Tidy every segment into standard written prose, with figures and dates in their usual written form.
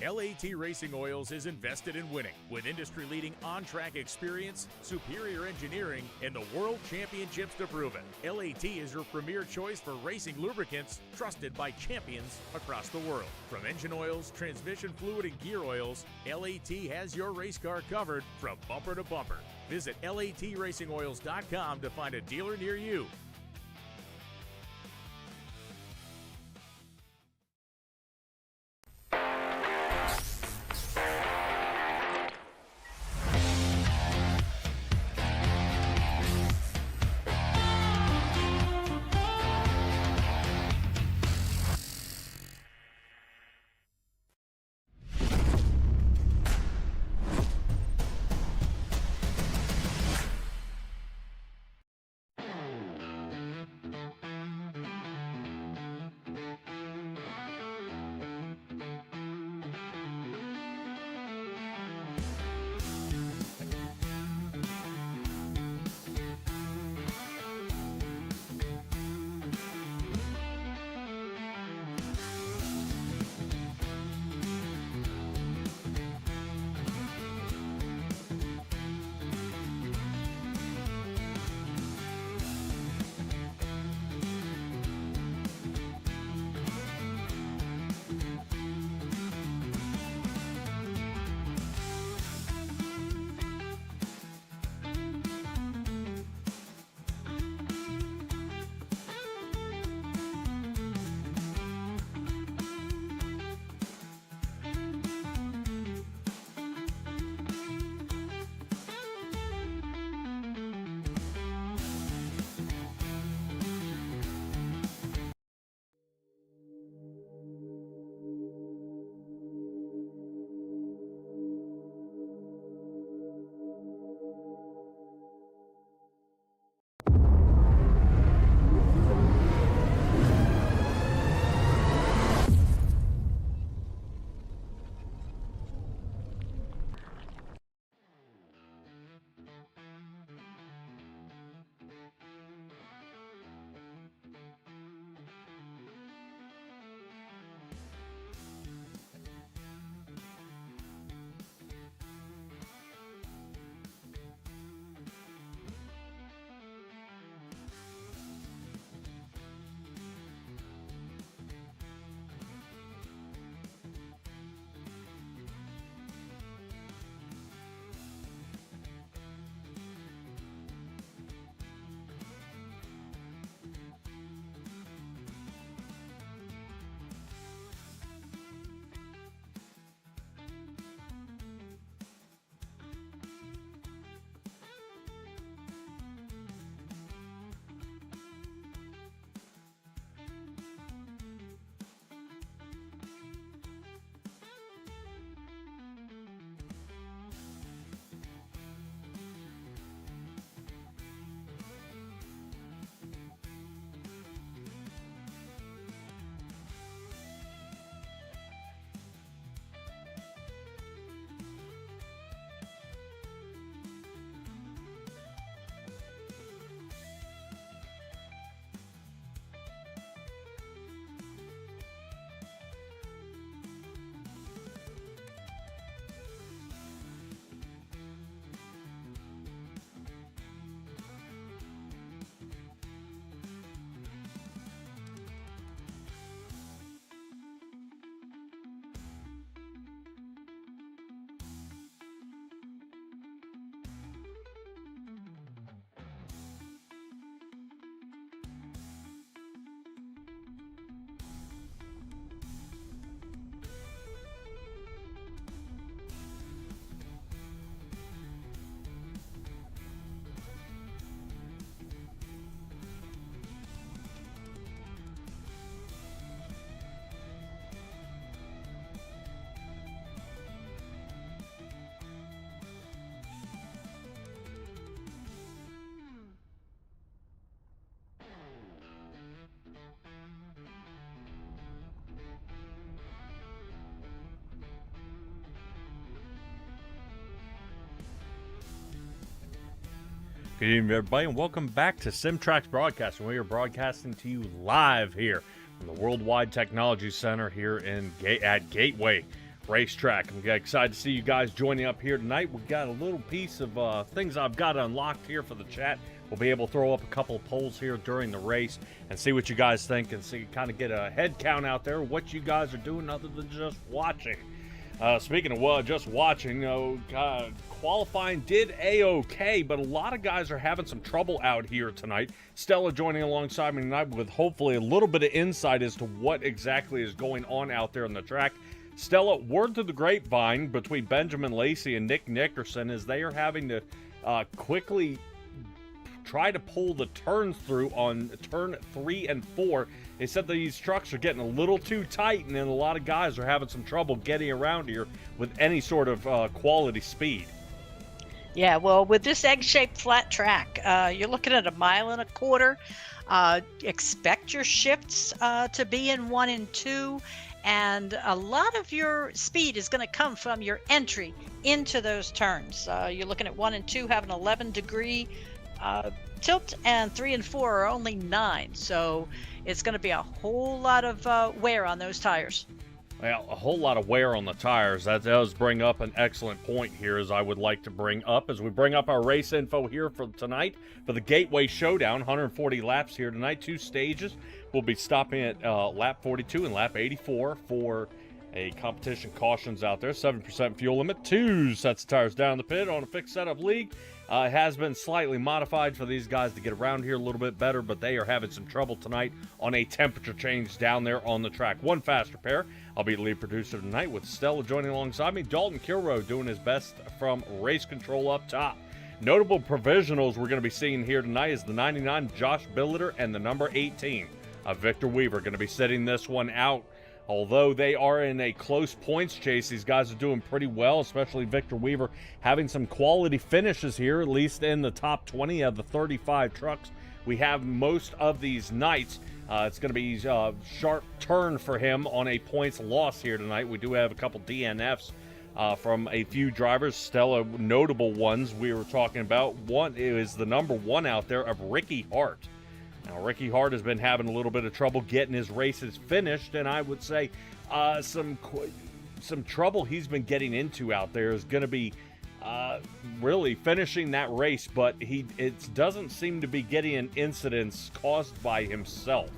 LAT Racing Oils is invested in winning with industry-leading on-track experience, superior engineering, and the World Championships to prove it. LAT is your premier choice for racing lubricants, trusted by champions across the world. From engine oils, transmission fluid, and gear oils, LAT has your race car covered from bumper to bumper. Visit latracingoils.com to find a dealer near you. Good evening, everybody, and welcome back to SimTraX Broadcasting. We are broadcasting to you live here from the Worldwide Technology Center here at Gateway. racetrack. I'm excited to see you guys joining up here tonight. We got a little piece of things I've got unlocked here for the chat. We'll be able to throw up a couple of polls here during the race and see what you guys think and see, kind of get a head count out there, what you guys are doing other than just watching. Speaking of just watching, qualifying did A-OK, but a lot of guys are having some trouble out here tonight. Stella joining alongside me tonight with hopefully a little bit of insight as to what exactly is going on out there on the track. Stella, word to the grapevine between Benjamin Lacey and Nick Nickerson is they are having to quickly try to pull the turns through on turn 3 and 4. They said these trucks are getting a little too tight, and then a lot of guys are having some trouble getting around here with any sort of quality speed. Yeah, well, with this egg-shaped flat track, you're looking at 1.25 miles. Expect your shifts to be in 1 and 2, and a lot of your speed is going to come from your entry into those turns. You're looking at 1 and 2 have an 11-degree tilt, and 3 and 4 are only 9. So it's going to be a whole lot of wear on those tires. Well, a whole lot of wear on the tires. That does bring up an excellent point here, as I would like to bring up as we bring up our race info here for tonight for the Gateway Showdown. 140 laps here tonight, 2 stages. We'll be stopping at lap 42 and lap 84 for a competition cautions out there. 7% fuel limit, 2 sets of tires down the pit on a fixed setup league. It has been slightly modified for these guys to get around here a little bit better, but they are having some trouble tonight on a temperature change down there on the track. One faster pair. I'll be the lead producer tonight with Stella joining alongside me. Dalton Kilroe doing his best from race control up top. Notable provisionals we're going to be seeing here tonight is the 99 Josh Billiter and the number 18 Victor Weaver going to be sitting this one out. Although they are in a close points chase, these guys are doing pretty well, especially Victor Weaver having some quality finishes here, at least in the top 20 of the 35 trucks we have most of these nights. It's going to be a sharp turn for him on a points loss here tonight. We do have a couple DNFs from a few drivers. Stella, notable ones we were talking about. One is the number 1 out there of Ricky Hart. Now, Ricky Hart has been having a little bit of trouble getting his races finished, and I would say some trouble he's been getting into out there is going to be really finishing that race, but it doesn't seem to be getting an incidents caused by himself.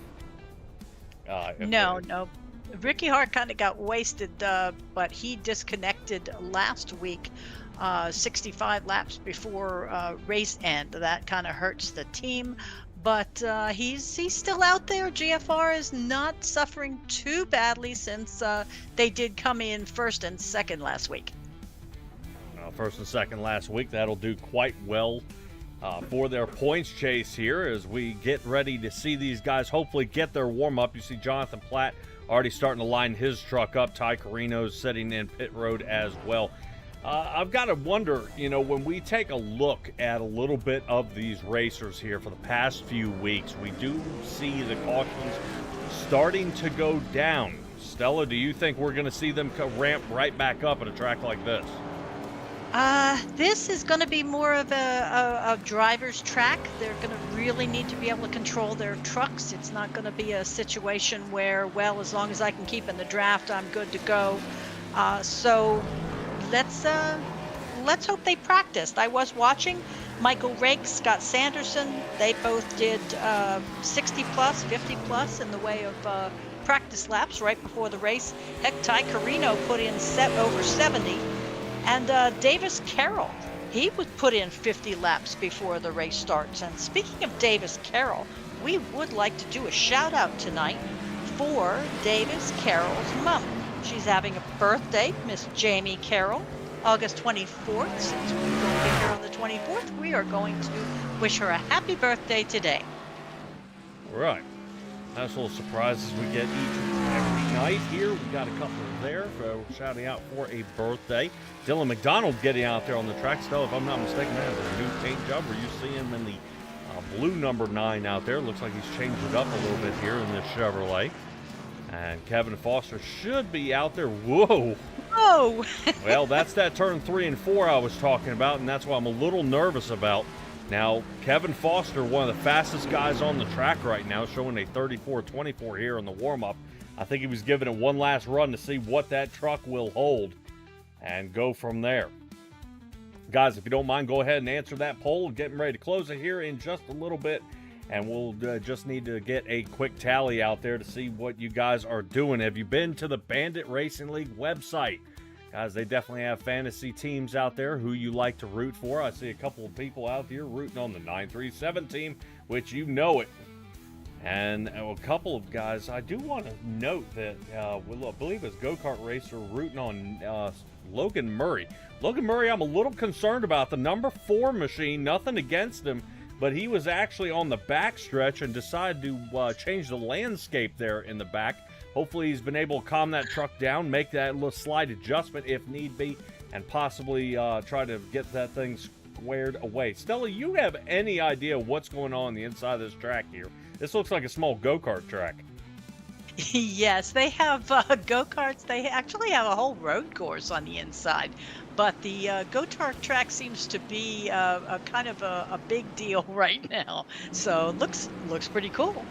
No. Ricky Hart kind of got wasted, but he disconnected last week, 65 laps before race end. That kind of hurts the team. But he's still out there. GFR is not suffering too badly since they did come in first and second last week. First and second last week. That'll do quite well for their points chase here as we get ready to see these guys hopefully get their warm-up. You see Jonathan Platt already starting to line his truck up. Ty Carino's sitting in pit road as well. I've got to wonder, when we take a look at a little bit of these racers here for the past few weeks, we do see the cautions starting to go down. Stella, do you think we're going to see them ramp right back up at a track like this? This is going to be more of a driver's track. They're going to really need to be able to control their trucks. It's not going to be a situation where, well, as long as I can keep in the draft, I'm good to go. So let's hope they practiced. I was watching Michael Rake, Scott Sanderson. They both did 60 plus, 50 plus in the way of practice laps right before the race. Heck, Ty Carino put in over 70. And Davis Carroll, he would put in 50 laps before the race starts. And speaking of Davis Carroll, we would like to do a shout out tonight for Davis Carroll's mom. She's having a birthday, Miss Jamie Carroll, August 24th. Since we won't be here on the 24th, we are going to wish her a happy birthday today. All right. Nice little surprises we get each and every night here. We got a couple there for shouting out for a birthday. Dylan McDonald getting out there on the track. Still, if I'm not mistaken, that is a new paint job. Where you see him in the blue number 9 out there. Looks like he's changed it up a little bit here in this Chevrolet. And Kevin Foster should be out there. Whoa. Oh. Well, that's that turn 3 and 4 I was talking about, and that's what I'm a little nervous about. Now, Kevin Foster, one of the fastest guys on the track right now, showing a 34-24 here in the warm-up. I think he was giving it one last run to see what that truck will hold and go from there. Guys, if you don't mind, go ahead and answer that poll. Getting ready to close it here in just a little bit, and we'll just need to get a quick tally out there to see what you guys are doing. Have you been to the Bandit Racing League website? Guys, they definitely have fantasy teams out there who you like to root for. I see a couple of people out here rooting on the 937 team, which you know it. And a couple of guys, I do want to note that I believe it's Go-Kart Racer rooting on Logan Murray. Logan Murray, I'm a little concerned about the number 4 machine. Nothing against him, but he was actually on the back stretch and decided to change the landscape there in the back. Hopefully he's been able to calm that truck down, make that little slight adjustment if need be, and possibly try to get that thing squared away. Stella, you have any idea what's going on the inside of this track here? This looks like a small go-kart track. Yes, they have go-karts. They actually have a whole road course on the inside. But the go-kart track seems to be a kind of a big deal right now. So looks pretty cool.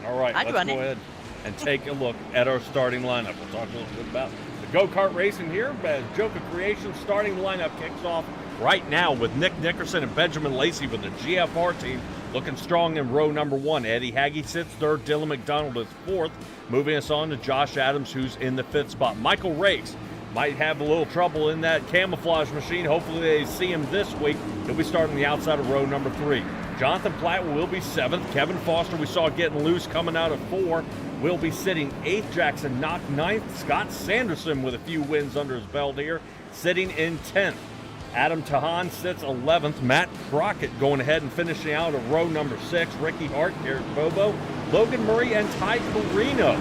All right, let's go ahead and take a look at our starting lineup. We'll talk a little bit about the go-kart racing here. As Joker Creations starting lineup kicks off right now with Nick Nickerson and Benjamin Lacey with the GFR team looking strong in row number 1. Eddie Hagge sits third. Dylan McDonald is 4th. Moving us on to Josh Adams, who's in the 5th spot. Michael Rakes might have a little trouble in that camouflage machine. Hopefully they see him this week. He'll be starting the outside of row number 3. Jonathan Platt will be 7th. Kevin Foster, we saw getting loose coming out of 4, will be sitting 8th. Jackson Knock 9th. Scott Sanderson with a few wins under his belt here, sitting in 10th. Adam Tahan sits 11th. Matt Crockett going ahead and finishing out of row number 6. Ricky Hart, Derek Bobo, Logan Murray, and Ty Carino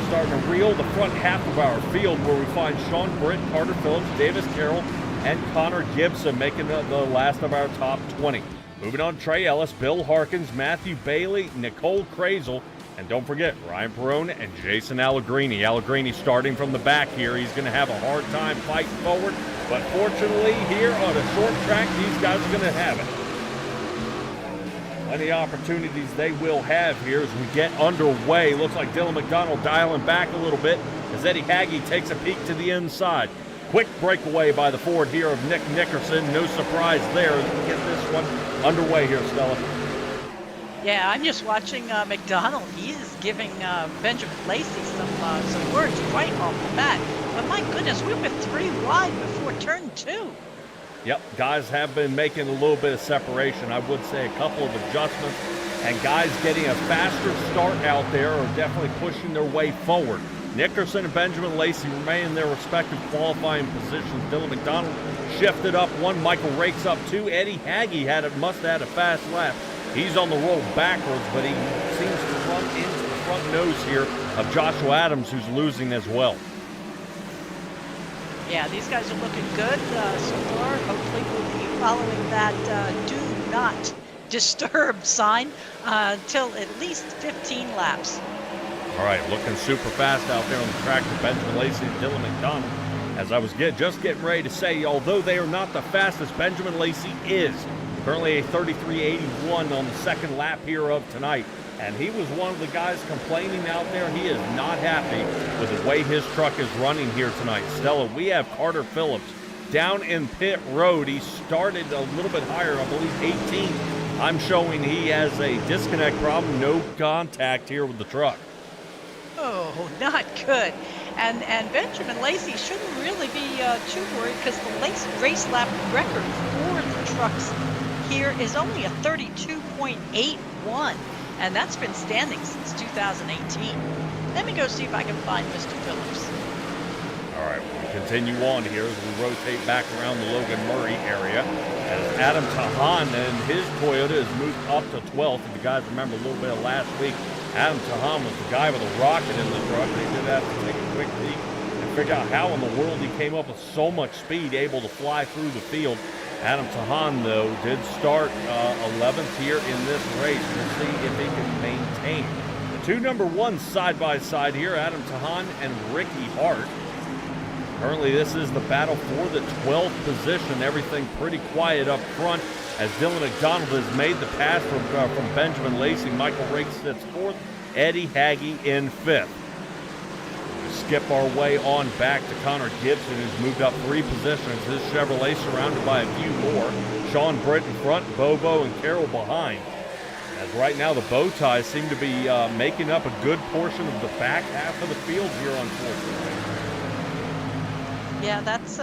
starting to reel the front half of our field, where we find Sean Britt, Carter Phillips, Davis Carroll, and Connor Gibson making the last of our top 20. Moving on, Trey Ellis, Bill Harkins, Matthew Bailey, Nicole Krazel, and don't forget Ryan Perone and Jason Allegrini. Allegrini starting from the back here. He's going to have a hard time fighting forward, but fortunately here on a short track, these guys are going to have it. Plenty of opportunities they will have here as we get underway. Looks like Dylan McDonald dialing back a little bit as Eddie Hagge takes a peek to the inside. Quick breakaway by the Ford here of Nick Nickerson. No surprise there as we get this one underway here, Stella. Yeah, I'm just watching McDonald. He is giving Benjamin Lacey some words right off the bat. But my goodness, we were 3 wide before turn 2. Yep, guys have been making a little bit of separation. I would say a couple of adjustments, and guys getting a faster start out there are definitely pushing their way forward. Nickerson and Benjamin Lacey remain in their respective qualifying positions. Dylan McDonald shifted up 1, Michael Rakes up 2. Eddie Hagge must have had a fast lap. He's on the roll backwards, but he seems to run into the front nose here of Joshua Adams, who's losing as well. Yeah, these guys are looking good so far. Hopefully we'll be following that do not disturb sign until at least 15 laps. All right, looking super fast out there on the track for Benjamin Lacey and Dylan McDonald. As I was just getting ready to say, although they are not the fastest, Benjamin Lacey is currently a 33.81 on the second lap here of tonight. And he was one of the guys complaining out there. He is not happy with the way his truck is running here tonight. Stella, we have Carter Phillips down in pit road. He started a little bit higher, I believe 18th. I'm showing he has a disconnect problem, no contact here with the truck. Oh, not good. And Benjamin Lacey shouldn't really be too worried, because the race lap record for the trucks here is only a 32.81. And that's been standing since 2018. Let me go see if I can find Mr. Phillips. All right, we'll continue on here as we rotate back around the Logan Murray area. As Adam Tahan and his Toyota has moved up to 12th. If you guys remember a little bit of last week, Adam Tahan was the guy with a rocket in the truck. They did have to take a quick peek and figure out how in the world he came up with so much speed, able to fly through the field. Adam Tahan, though, did start 11th here in this race. We'll see if he can maintain. The two number ones side by side here, Adam Tahan and Ricky Hart. Currently, this is the battle for the 12th position. Everything pretty quiet up front as Dylan McDonald has made the pass from Benjamin Lacey. Michael Rakes sits 4th. Eddie Hagge in 5th. skip our way on back to Connor Gibson, who's moved up 3 positions. His Chevrolet surrounded by a few more. Sean Britt in front, Bobo and Carroll behind. As right now the bow ties seem to be making up a good portion of the back half of the field here, unfortunately. Yeah, that's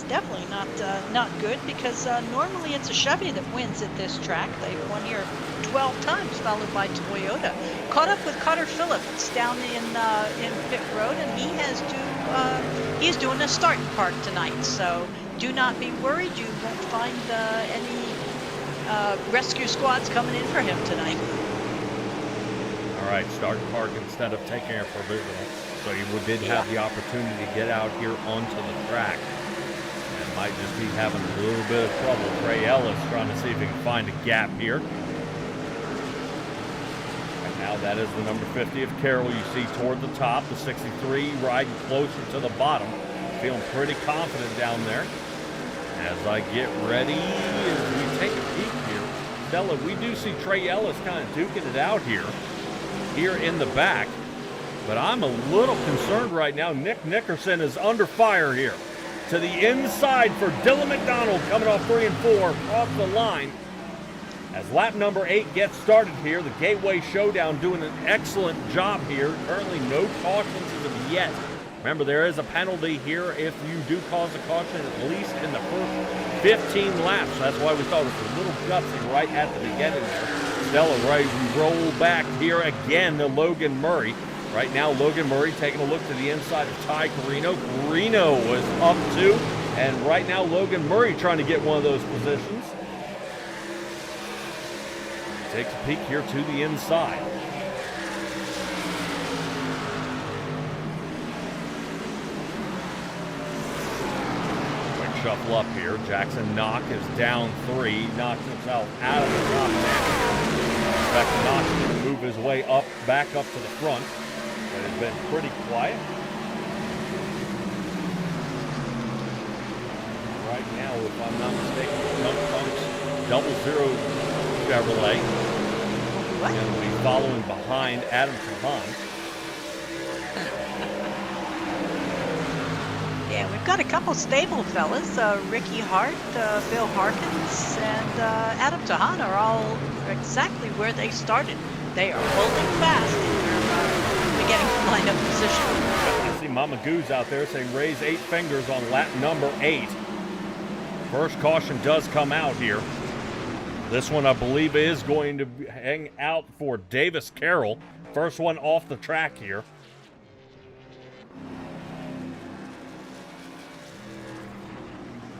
definitely not good, because normally it's a Chevy that wins at this track. They've won here 12 times, followed by Toyota. Caught up with Carter Phillips down in pit road, and he's doing a start park tonight. So do not be worried. You won't find any rescue squads coming in for him tonight. All right, start park instead of taking a provisional. So you did have the opportunity to get out here onto the track. And might just be having a little bit of trouble. Trey Ellis trying to see if he can find a gap here. And now that is the number 50 of Carroll. You see toward the top, the 63 riding closer to the bottom. Feeling pretty confident down there. As I get ready, as we take a peek here, Stella, we do see Trey Ellis kind of duking it out here in the back. But I'm a little concerned right now. Nick Nickerson is under fire here. To the inside for Dylan McDonald, coming off 3 and 4 off the line. As lap number 8 gets started here, the Gateway Showdown doing an excellent job here. Currently no cautions as of yet. Remember, there is a penalty here if you do cause a caution, at least in the first 15 laps. That's why we thought it was a little gutsy right at the beginning there. Stella, right, we roll back here again to Logan Murray. Right now, Logan Murray taking a look to the inside of Ty Carino. Carino was up 2, and right now Logan Murray trying to get one of those positions. Takes a peek here to the inside. Quick shuffle up here. Jackson Knock is down 3. Knocks himself out of the top 10. In fact, Knox can move his way up, back up to the front. It has been pretty quiet. Right now, if I'm not mistaken, Junk Punk's 00 Chevrolet is going to be following behind Adam Trahan. Yeah, we've got a couple stable fellas. Ricky Hart, Bill Harkins, and Adam Tahan are all exactly where they started. They are holding fast in their beginning lineup position. You see Mama Goose out there saying raise 8 fingers on lap number 8. First caution does come out here. This one, I believe, is going to hang out for Davis Carroll. First one off the track here.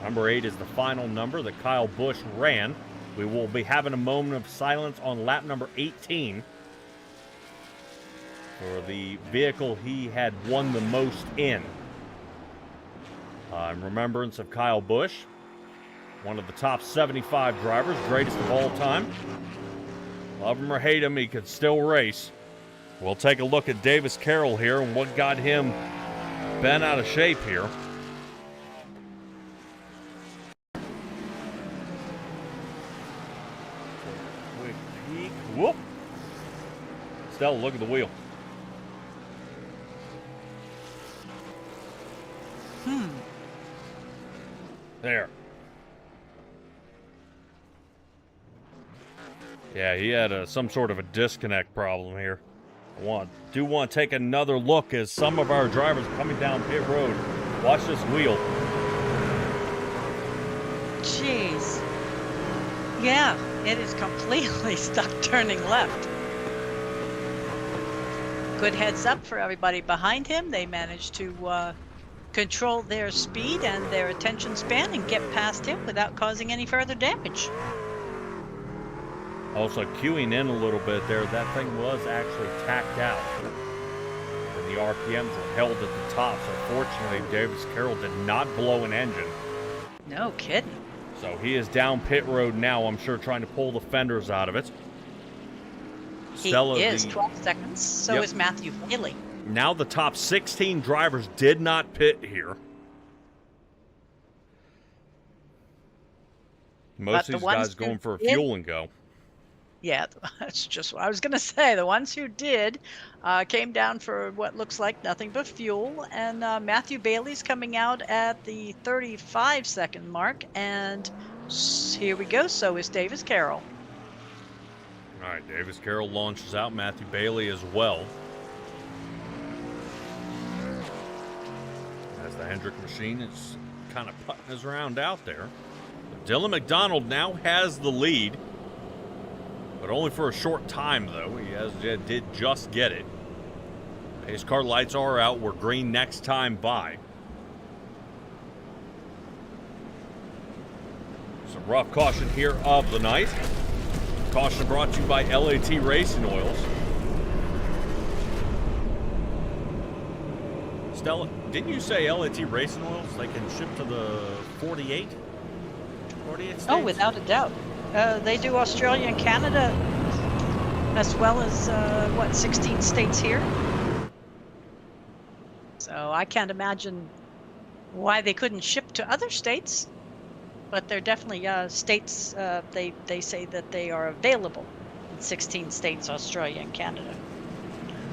Number 8 is the final number that Kyle Busch ran. We will be having a moment of silence on lap number 18 for the vehicle he had won the most in. In remembrance of Kyle Busch, one of the top 75 drivers, greatest of all time. Love him or hate him, he could still race. We'll take a look at Davis Carroll here and what got him bent out of shape here. Quick peek. Whoop. Stella, look at the wheel. There. Yeah, he had some sort of a disconnect problem here. I do want to take another look as some of our drivers coming down pit road. Watch this wheel. Jeez. Yeah, it is completely stuck turning left. Good heads up for everybody behind him. They managed to control their speed and their attention span and get past him without causing any further damage. Also queuing in a little bit there, that thing was actually tacked out. And the RPMs were held at the top, so fortunately Davis Carroll did not blow an engine. No kidding. So he is down pit road now, I'm sure, trying to pull the fenders out of it. He is 12 seconds, so is Matthew Haley. Now the top 16 drivers did not pit here. Most of these guys going for a fuel and go. Yeah, that's just what I was going to say. The ones who did came down for what looks like nothing but fuel. And Matthew Bailey's coming out at the 35-second mark. And here we go. So is Davis Carroll. All right, Davis Carroll launches out. Matthew Bailey as well. As the Hendrick machine is kind of putting his round out there. But Dylan McDonald now has the lead. But only for a short time, though. He did just get it. Pace car lights are out. We're green next time by. Some rough caution here of the night. Caution brought to you by LAT Racing Oils. Stella, didn't you say LAT Racing Oils, they can ship to the 48 states? Oh, without a doubt. They do Australia and Canada as well as, 16 states here. So I can't imagine why they couldn't ship to other states. But they're definitely states, they say that they are available in 16 states, Australia and Canada.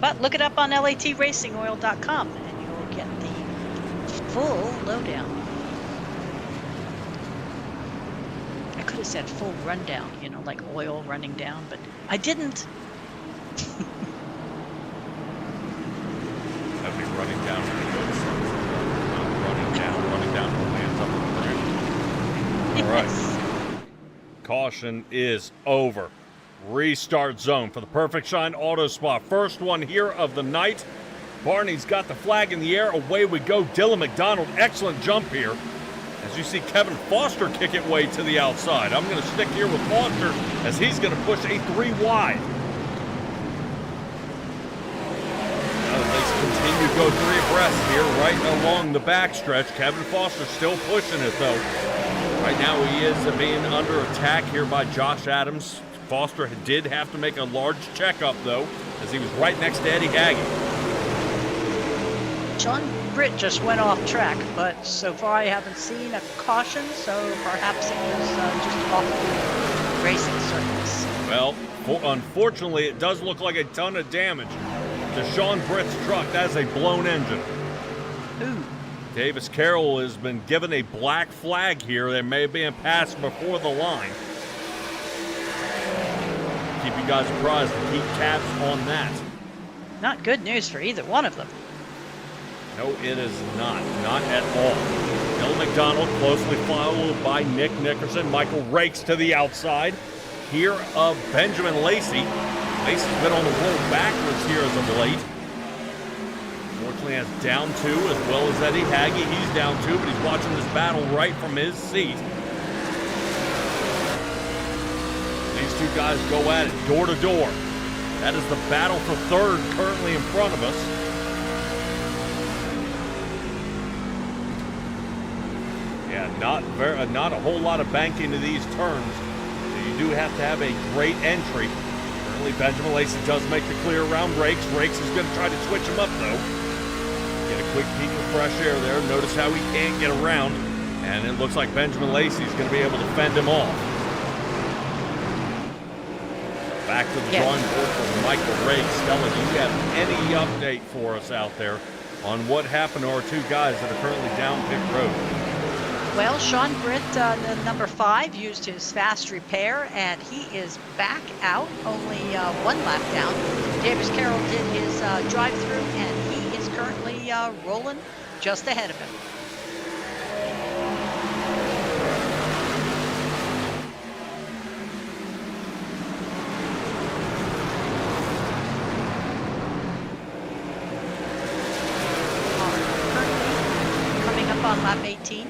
But look it up on latracingoil.com and you'll get the full lowdown. I could have said full rundown, like oil running down, but I didn't. That'd be running down. Not running down to lands up on the ground. All right. Caution is over. Restart zone for the Perfect Shine Auto Spa. First one here of the night. Barney's got the flag in the air. Away we go. Dylan McDonald, excellent jump here. As you see Kevin Foster kick it way to the outside. I'm going to stick here with Foster as he's going to push a 3 wide. They continue to go 3 abreast here right along the backstretch. Kevin Foster still pushing it though. Right now he is being under attack here by Josh Adams. Foster did have to make a large checkup though as he was right next to Eddie Haggy. John Britt just went off track, but so far I haven't seen a caution, so perhaps it was just off the racing surface. Well, unfortunately, it does look like a ton of damage to Sean Britt's truck. That's a blown engine. Ooh. Davis Carroll has been given a black flag here. There may be a pass before the line. Keep you guys apprised and keep tabs on that. Not good news for either one of them. No, it is not. Not at all. Dylan McDonald closely followed by Nick Nickerson. Michael rakes to the outside. Here of Benjamin Lacey. Lacey's been on the roll backwards here as of late. Unfortunately has down 2 as well as Eddie Haggy. He's down 2, but he's watching this battle right from his seat. These two guys go at it door to door. That is the battle for third currently in front of us. Yeah, not a whole lot of banking to these turns. So you do have to have a great entry. Currently, Benjamin Lacey does make the clear around Rakes. Rakes is going to try to switch him up, though. Get a quick peek of fresh air there. Notice how he can't get around. And it looks like Benjamin Lacey is going to be able to fend him off. Back to the drawing board for Michael Rakes. Stella, do you have any update for us out there on what happened to our 2 guys that are currently down pit road? Well, Sean Britt, number 5, used his fast repair, and he is back out, only 1 lap down. Davis Carroll did his drive-through, and he is currently rolling just ahead of him. Currently coming up on lap 18.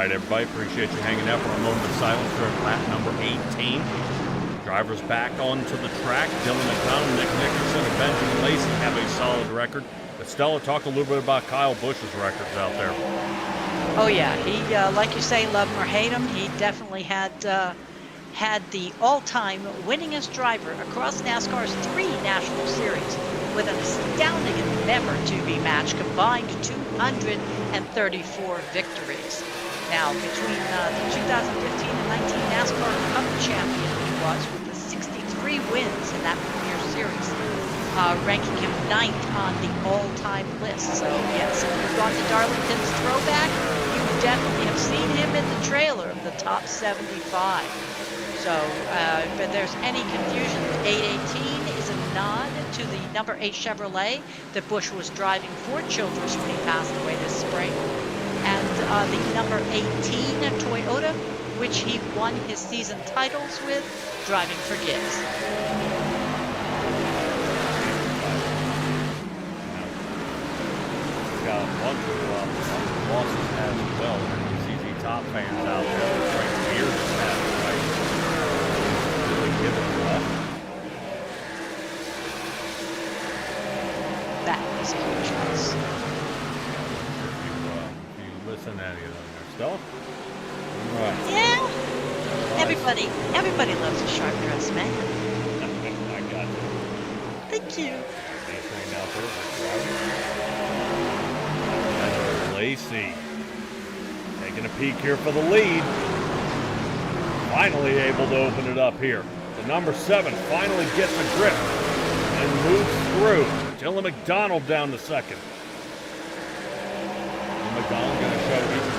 right, everybody. Appreciate you hanging out for a moment of silence during lap number 18. Drivers back onto the track. Dylan McDonald, Nick Nickerson, and Benjamin Lacey have a solid record. But Stella, talk a little bit about Kyle Busch's records out there. Oh yeah, he, like you say, love him or hate him, he definitely had the all-time winningest driver across NASCAR's 3 National Series with an astounding and never-to-be-matched combined 234 victories. Now, between the 2015 and 19 NASCAR Cup champion he was with the 63 wins in that Premier Series, ranking him 9th on the all-time list. So, yes, if you've gone to Darlington's throwback, you definitely have seen him in the trailer of the top 75. So, if there's any confusion, 818 is a nod to the number 8 Chevrolet that Busch was driving for Childress when he passed away this spring. And the number 18 Toyota, which he won his season titles with, driving for Gibbs. Got a bunch of losses as well. ZZ Top fans out there that drink beer this past night. Really give it up. That was a huge loss. If you listen to any of them there, Stella? All right. Yeah. Nice. Everybody loves a sharp dressed man. I got you. Thank you. Anything out there? Lacey taking a peek here for the lead. Finally able to open it up here. The number 7 finally gets a grip and moves through. Dylan McDonald down to second. Dylan McDonald going to show he can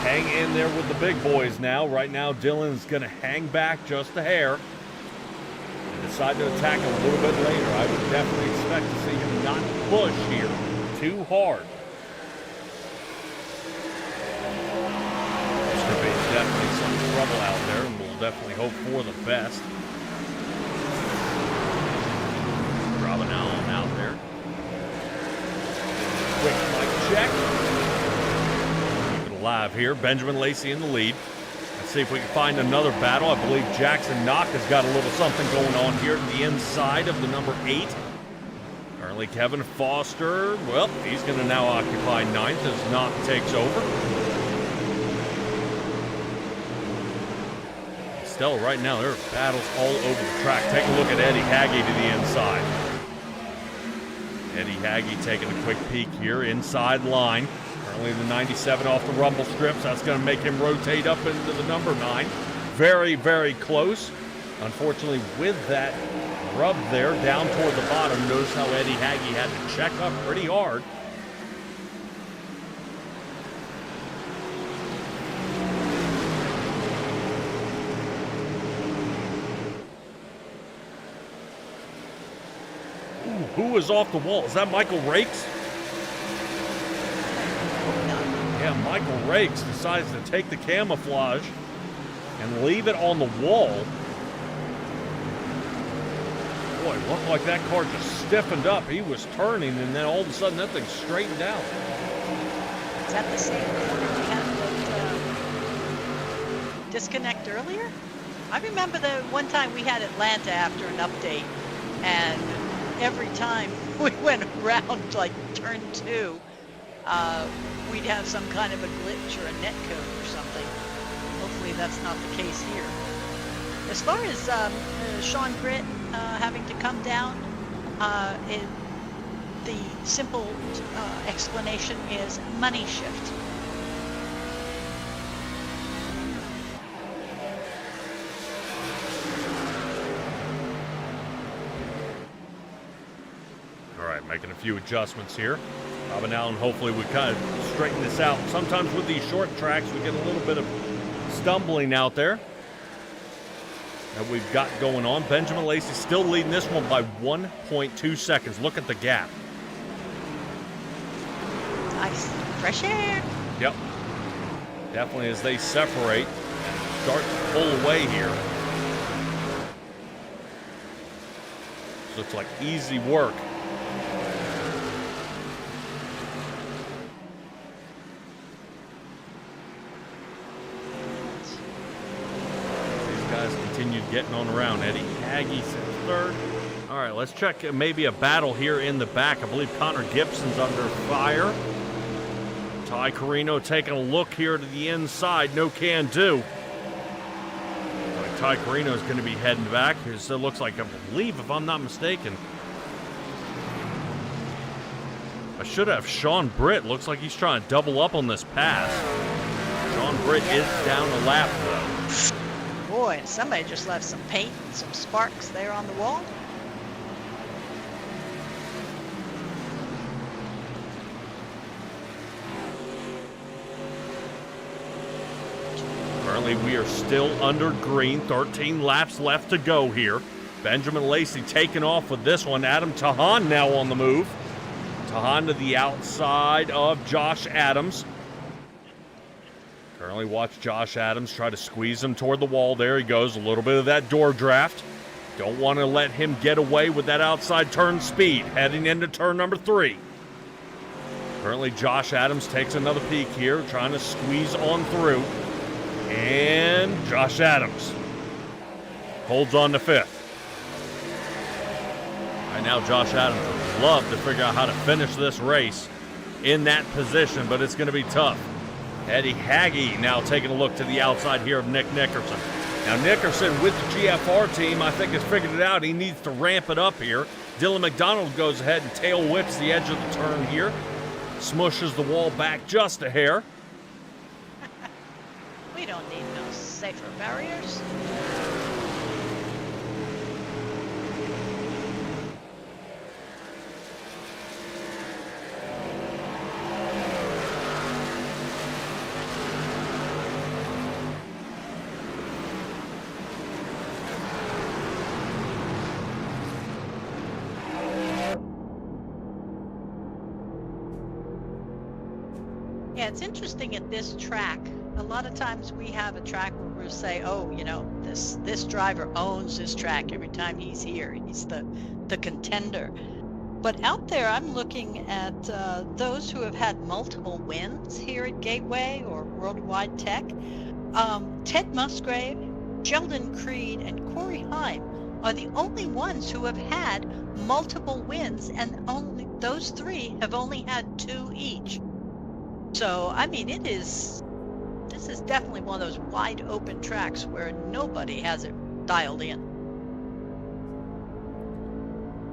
hang in there with the big boys now. Right now, Dylan's going to hang back just a hair and decide to attack a little bit later. I would definitely expect to see him not push here too hard. Definitely some trouble out there, and we'll definitely hope for the best. Robin Allen out there. Quick mic check. Keep it alive here. Benjamin Lacey in the lead. Let's see if we can find another battle. I believe Jackson Knock has got a little something going on here to the inside of the number 8. Currently Kevin Foster, well, he's going to now occupy 9th as Knock takes over. Stella, right now, there are battles all over the track. Take a look at Eddie Haggy to the inside. Eddie Haggy taking a quick peek here, inside line. Currently the 97 off the rumble strips. That's going to make him rotate up into the number 9. Very, very close. Unfortunately, with that rub there down toward the bottom, notice how Eddie Haggy had to check up pretty hard. Who is off the wall? Is that Michael Rakes? Yeah, Michael Rakes decides to take the camouflage and leave it on the wall. Boy, it looked like that car just stiffened up. He was turning, and then all of a sudden that thing straightened out. Is that the same corner we had that disconnect earlier? I remember the one time we had Atlanta after an update, and every time we went around like turn 2, we'd have some kind of a glitch or a net code or something. Hopefully that's not the case here. As far as Sean Britt having to come down, the simple explanation is money shift. Making a few adjustments here. Robin Allen, hopefully we kind of straighten this out. Sometimes with these short tracks, we get a little bit of stumbling out there that we've got going on. Benjamin Lacey still leading this one by 1.2 seconds. Look at the gap. Nice. Fresh air. Yep. Definitely as they separate and start to pull away here. This looks like easy work. getting on around. Eddie Haggie's in third. All right, let's check maybe a battle here in the back. I believe Connor Gibson's under fire. Ty Carino taking a look here to the inside. No can do. Ty Carino is going to be heading back. It looks like, I believe, if I'm not mistaken, I should have Sean Britt. Looks like he's trying to double up on this pass. Sean Britt is down a lap, though. Boy, somebody just left some paint and some sparks there on the wall. Currently, we are still under green. 13 laps left to go here. Benjamin Lacey taking off with this one. Adam Tahan now on the move. Tahan to the outside of Josh Adams. Currently watch Josh Adams try to squeeze him toward the wall. There he goes. A little bit of that door draft. Don't want to let him get away with that outside turn speed. Heading into turn number 3. Currently Josh Adams takes another peek here, trying to squeeze on through. And Josh Adams holds on to 5th. Right now, Josh Adams would love to figure out how to finish this race in that position, but it's going to be tough. Eddie Hagge now taking a look to the outside here of Nick Nickerson. Now, Nickerson with the GFR team, I think, has figured it out. He needs to ramp it up here. Dylan McDonald goes ahead and tail whips the edge of the turn here. Smushes the wall back just a hair. We don't need no safer barriers. Yeah, it's interesting at this track. A lot of times we have a track where we'll say, oh, you know, this driver owns this track every time he's here. He's the contender. But out there, I'm looking at those who have had multiple wins here at Gateway or Worldwide Tech. Ted Musgrave, Sheldon Creed, and Corey Heim are the only ones who have had multiple wins, and only those 3 have only had 2 each. So, I mean, this is definitely one of those wide open tracks where nobody has it dialed in.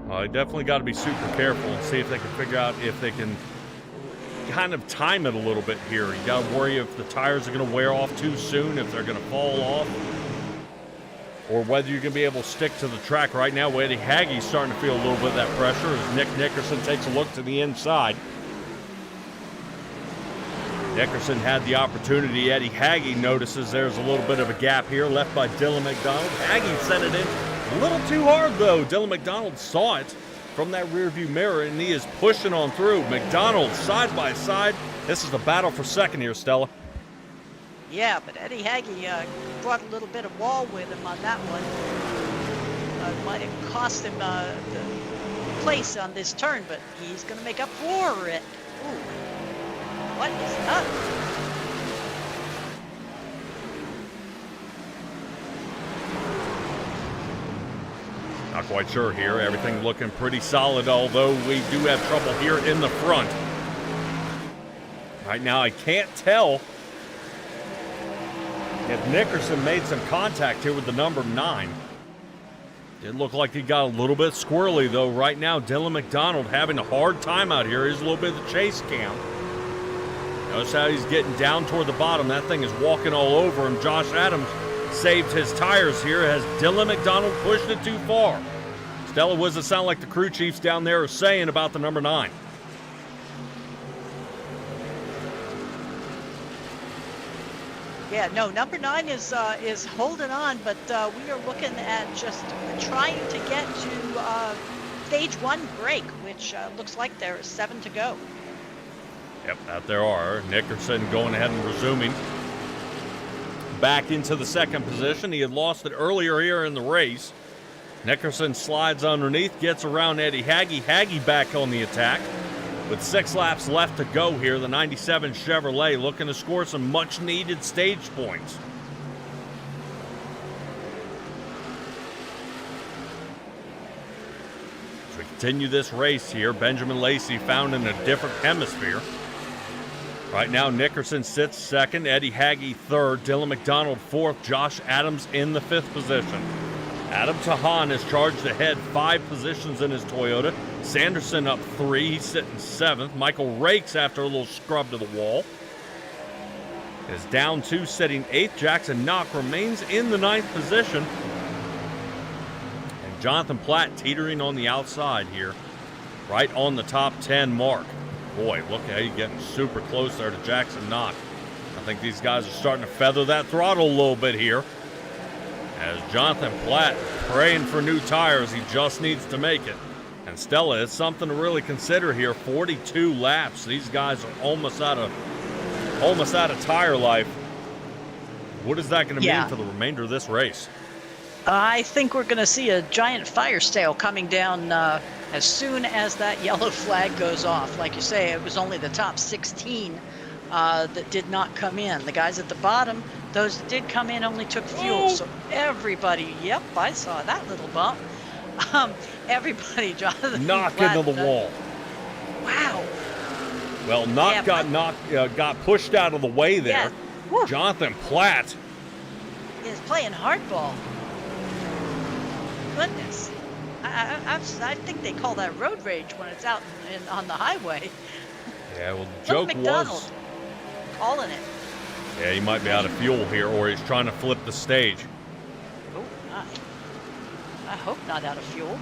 Well, they definitely got to be super careful and see if they can figure out if they can kind of time it a little bit here. You got to worry if the tires are going to wear off too soon, if they're going to fall off, or whether you're going to be able to stick to the track. Right now, Eddie Hagge's starting to feel a little bit of that pressure as Nick Nickerson takes a look to the inside. Nickerson had the opportunity. Eddie Hagge notices there's a little bit of a gap here left by Dylan McDonald. Hagge sent it in a little too hard, though. Dylan McDonald saw it from that rearview mirror, and he is pushing on through. McDonald side by side. This is the battle for second here, Stella. Yeah, but Eddie Hagge brought a little bit of wall with him on that one. Might have cost him the place on this turn, but he's going to make up for it. Ooh. What is up? Not quite sure here. Everything looking pretty solid, although we do have trouble here in the front. Right now, I can't tell if Nickerson made some contact here with the number 9. Did look like he got a little bit squirrely, though. Right now, Dylan McDonald having a hard time out here. Here's a little bit of the chase cam. Notice how he's getting down toward the bottom. That thing is walking all over him. Josh Adams saved his tires here as Dylan McDonald pushed it too far. Stella, what does it sound like the crew chiefs down there are saying about the number 9? Yeah, no, number 9 is holding on, but we are looking at just trying to get to stage 1 break, which looks like there are 7 to go. Yep, out there are. Nickerson going ahead and resuming back into the second position. He had lost it earlier here in the race. Nickerson slides underneath, gets around Eddie Hagge. Hagge back on the attack. With 6 laps left to go here, the 97 Chevrolet looking to score some much-needed stage points. we continue this race here, Benjamin Lacey found in a different hemisphere. Right now, Nickerson sits second, Eddie Hagge third, Dylan McDonald fourth, Josh Adams in the fifth position. Adam Tahan is charged ahead 5 positions in his Toyota. Sanderson up 3, he's sitting 7th. Michael Rakes, after a little scrub to the wall, is down 2, sitting 8th. Jackson Knock remains in the 9th position. And Jonathan Platt teetering on the outside here, right on the top 10 mark. Boy, look how he's getting super close there to Jackson Knock. I think these guys are starting to feather that throttle a little bit here. As Jonathan Platt praying for new tires, he just needs to make it. And Stella, it's something to really consider here. 42 laps. These guys are almost out of tire life. What is that going to mean for the remainder of this race? I think we're going to see a giant fire sale coming down as soon as that yellow flag goes off. Like you say, it was only the top 16 that did not come in. The guys at the bottom, those that did come in, only took fuel. So everybody, yep, I saw that little bump. Everybody, Jonathan Knock Platt, into the wall. Wow. Well, Knock got pushed out of the way there. Yeah. Jonathan Platt is playing hardball. Goodness. I think they call that road rage when it's out on the highway. Yeah, well, the joke was calling it. Yeah, he might be out of fuel here, or he's trying to flip the stage. Oh, I hope not out of fuel.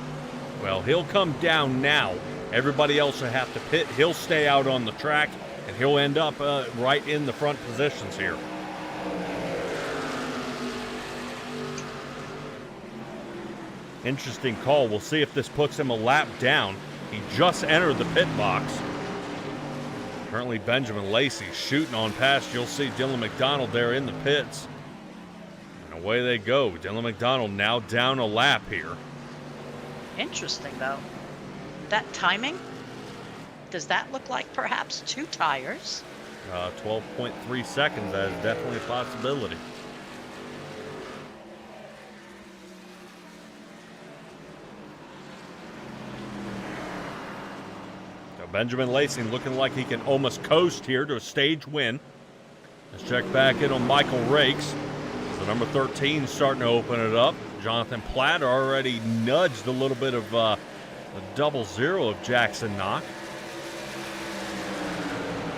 Well, he'll come down now. Everybody else will have to pit. He'll stay out on the track, and he'll end up right in the front positions here. Interesting call. We'll see if this puts him a lap down. He just entered the pit box. Currently, Benjamin Lacey shooting on past. You'll see Dylan McDonald there in the pits. And away they go. Dylan McDonald now down a lap here. Interesting, though. That timing, does that look like perhaps 2 tires? 12.3 seconds. That is definitely a possibility. Benjamin Lacey looking like he can almost coast here to a stage win. Let's check back in on Michael Rakes. The number 13 starting to open it up. Jonathan Platt already nudged a little bit of the 00 of Jackson Knock.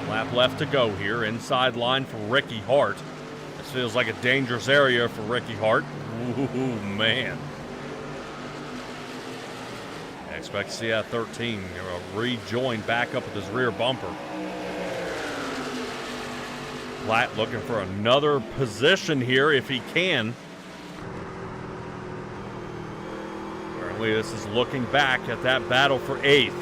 Lap left to go here. Inside line for Ricky Hart. This feels like a dangerous area for Ricky Hart. Ooh, man. I expect to see that 13 rejoin back up with his rear bumper. Platt looking for another position here if he can. Currently, this is looking back at that battle for 8th.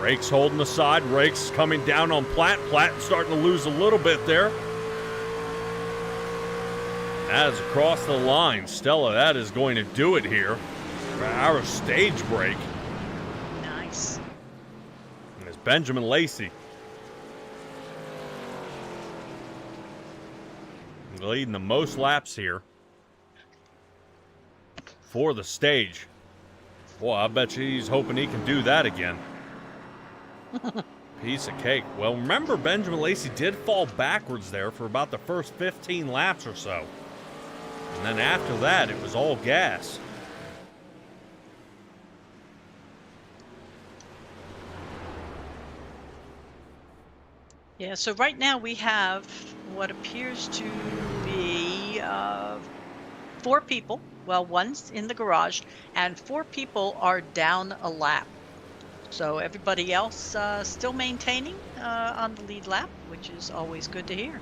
Rakes holding the side. Rakes coming down on Platt. Platt starting to lose a little bit there. That is across the line. Stella, that is going to do it here. Our stage break. Nice. And it's Benjamin Lacey leading the most laps here for the stage. Boy, I bet you he's hoping he can do that again. Piece of cake. Well, remember, Benjamin Lacey did fall backwards there for about the first 15 laps or so. And then after that, it was all gas. Yeah, so right now we have what appears to be 4 people. Well, one's in the garage, and 4 people are down a lap. So everybody else still maintaining on the lead lap, which is always good to hear.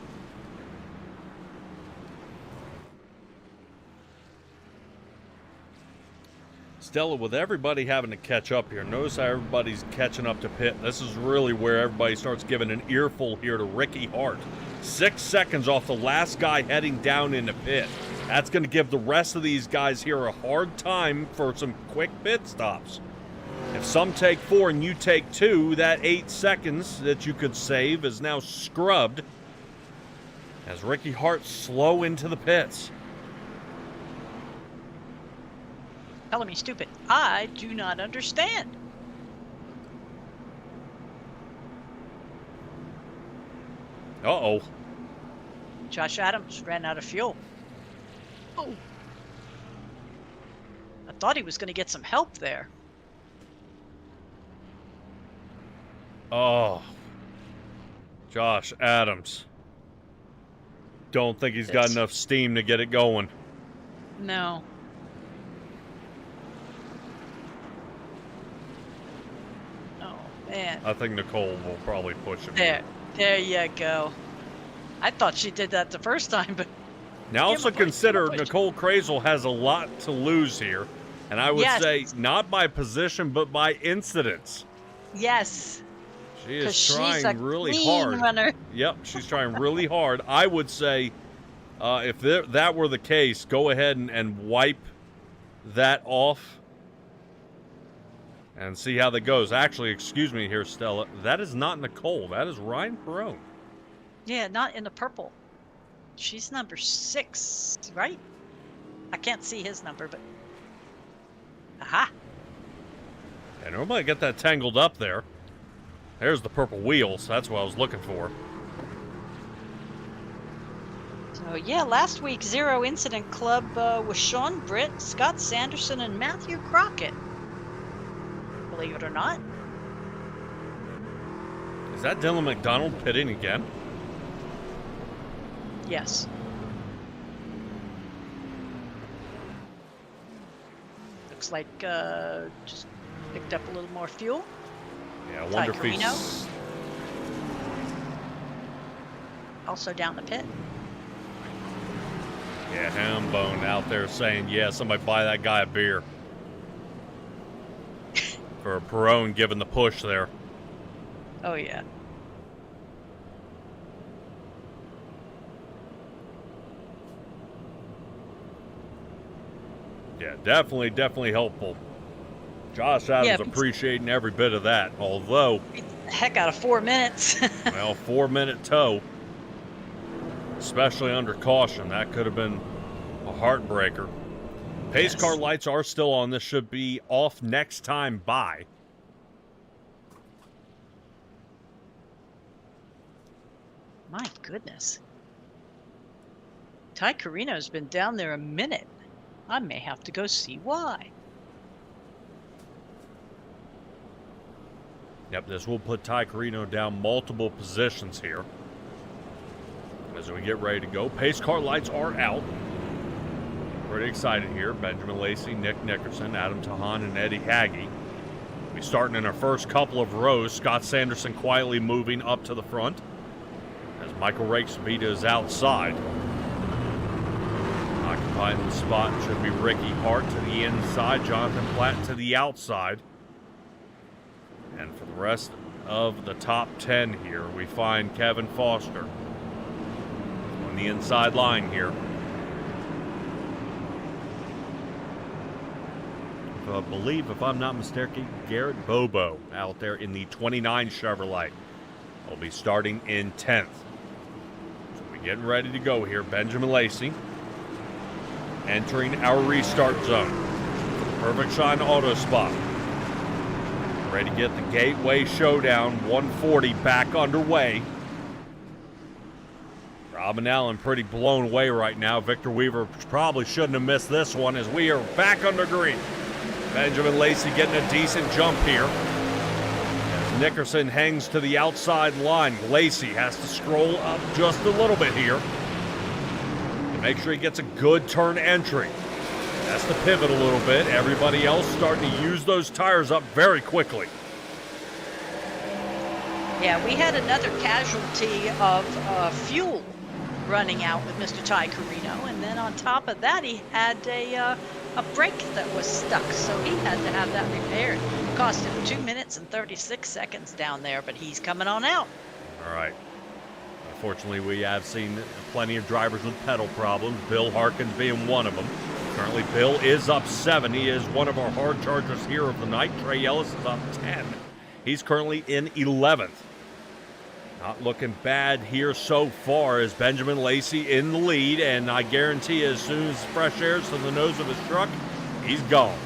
Stella, with everybody having to catch up here, notice how everybody's catching up to pit. This is really where everybody starts giving an earful here to Ricky Hart. 6 seconds off the last guy heading down into pit. That's going to give the rest of these guys here a hard time for some quick pit stops. If some take 4 and you take 2, that 8 seconds that you could save is now scrubbed as Ricky Hart slow into the pits. Telling me stupid. I do not understand. Uh-oh. Josh Adams ran out of fuel. Oh. I thought he was going to get some help there. Oh. Josh Adams. Don't think he's got enough steam to get it going. No. Oh, man. I think Nicole will probably push him. There you go. I thought she did that the first time, but... Now also consider Nicole Crazel has a lot to lose here. And I would say not by position, but by incidents. Yes. She is trying really hard. Runner. Yep, she's trying really hard. I would say if that were the case, go ahead and wipe that off and see how that goes. Actually, excuse me here, Stella. That is not Nicole. That is Ryan Perrone. Yeah, not in the purple. She's number 6, right? I can't see his number, but... Aha! Yeah, normally I get that tangled up there. There's the purple wheels. That's what I was looking for. So, yeah, last week, Zero Incident Club was Sean Britt, Scott Sanderson, and Matthew Crockett. Believe it or not. Is that Dylan McDonald pitting again? Yes. Looks like just picked up a little more fuel. Yeah, I wonder if he's... Also down the pit. Yeah, Hambone out there saying, yeah, somebody buy that guy a beer. For Perrone giving the push there. Oh, yeah. Yeah, definitely helpful. Josh Adams appreciating every bit of that, although... Heck out of 4 minutes. Well, 4-minute tow. Especially under caution. That could have been a heartbreaker. Pace car lights are still on. This should be off next time by. My goodness. Ty Carino's been down there a minute. I may have to go see why. Yep, this will put Ty Carino down multiple positions here. As we get ready to go. Pace car lights are out. Pretty excited here. Benjamin Lacey, Nick Nickerson, Adam Tahan, and Eddie Hagge. We starting in our first couple of rows. Scott Sanderson quietly moving up to the front. As Michael Rakespeed is outside. Occupying the spot should be Ricky Hart to the inside, Jonathan Platt to the outside. And for the rest of the top 10 here, we find Kevin Foster on the inside line here. I believe, if I'm not mistaken, Garrett Bobo out there in the 29 Chevrolet will be starting in 10th. So we're getting ready to go here. Benjamin Lacey entering our restart zone. Perfect Shine Auto Spot. Ready to get the Gateway Showdown 140 back underway. Robin Allen pretty blown away right now. Victor Weaver probably shouldn't have missed this one as we are back under green. Benjamin Lacey getting a decent jump here. As Nickerson hangs to the outside line, Lacey has to scroll up just a little bit here to make sure he gets a good turn entry. Has to pivot a little bit. Everybody else starting to use those tires up very quickly. Yeah, we had another casualty of fuel running out with Mr. Ty Carino, and then on top of that, he had a brake that was stuck, so he had to have that repaired. It cost him 2 minutes and 36 seconds down there, but he's coming on out. All right. Unfortunately, we have seen plenty of drivers with pedal problems, Bill Harkins being one of them. Currently, Bill is up 7. He is one of our hard chargers here of the night. Trey Ellis is up 10. He's currently in 11th. Not looking bad here so far as Benjamin Lacey in the lead, and I guarantee as soon as fresh air's to the nose of his truck, he's gone.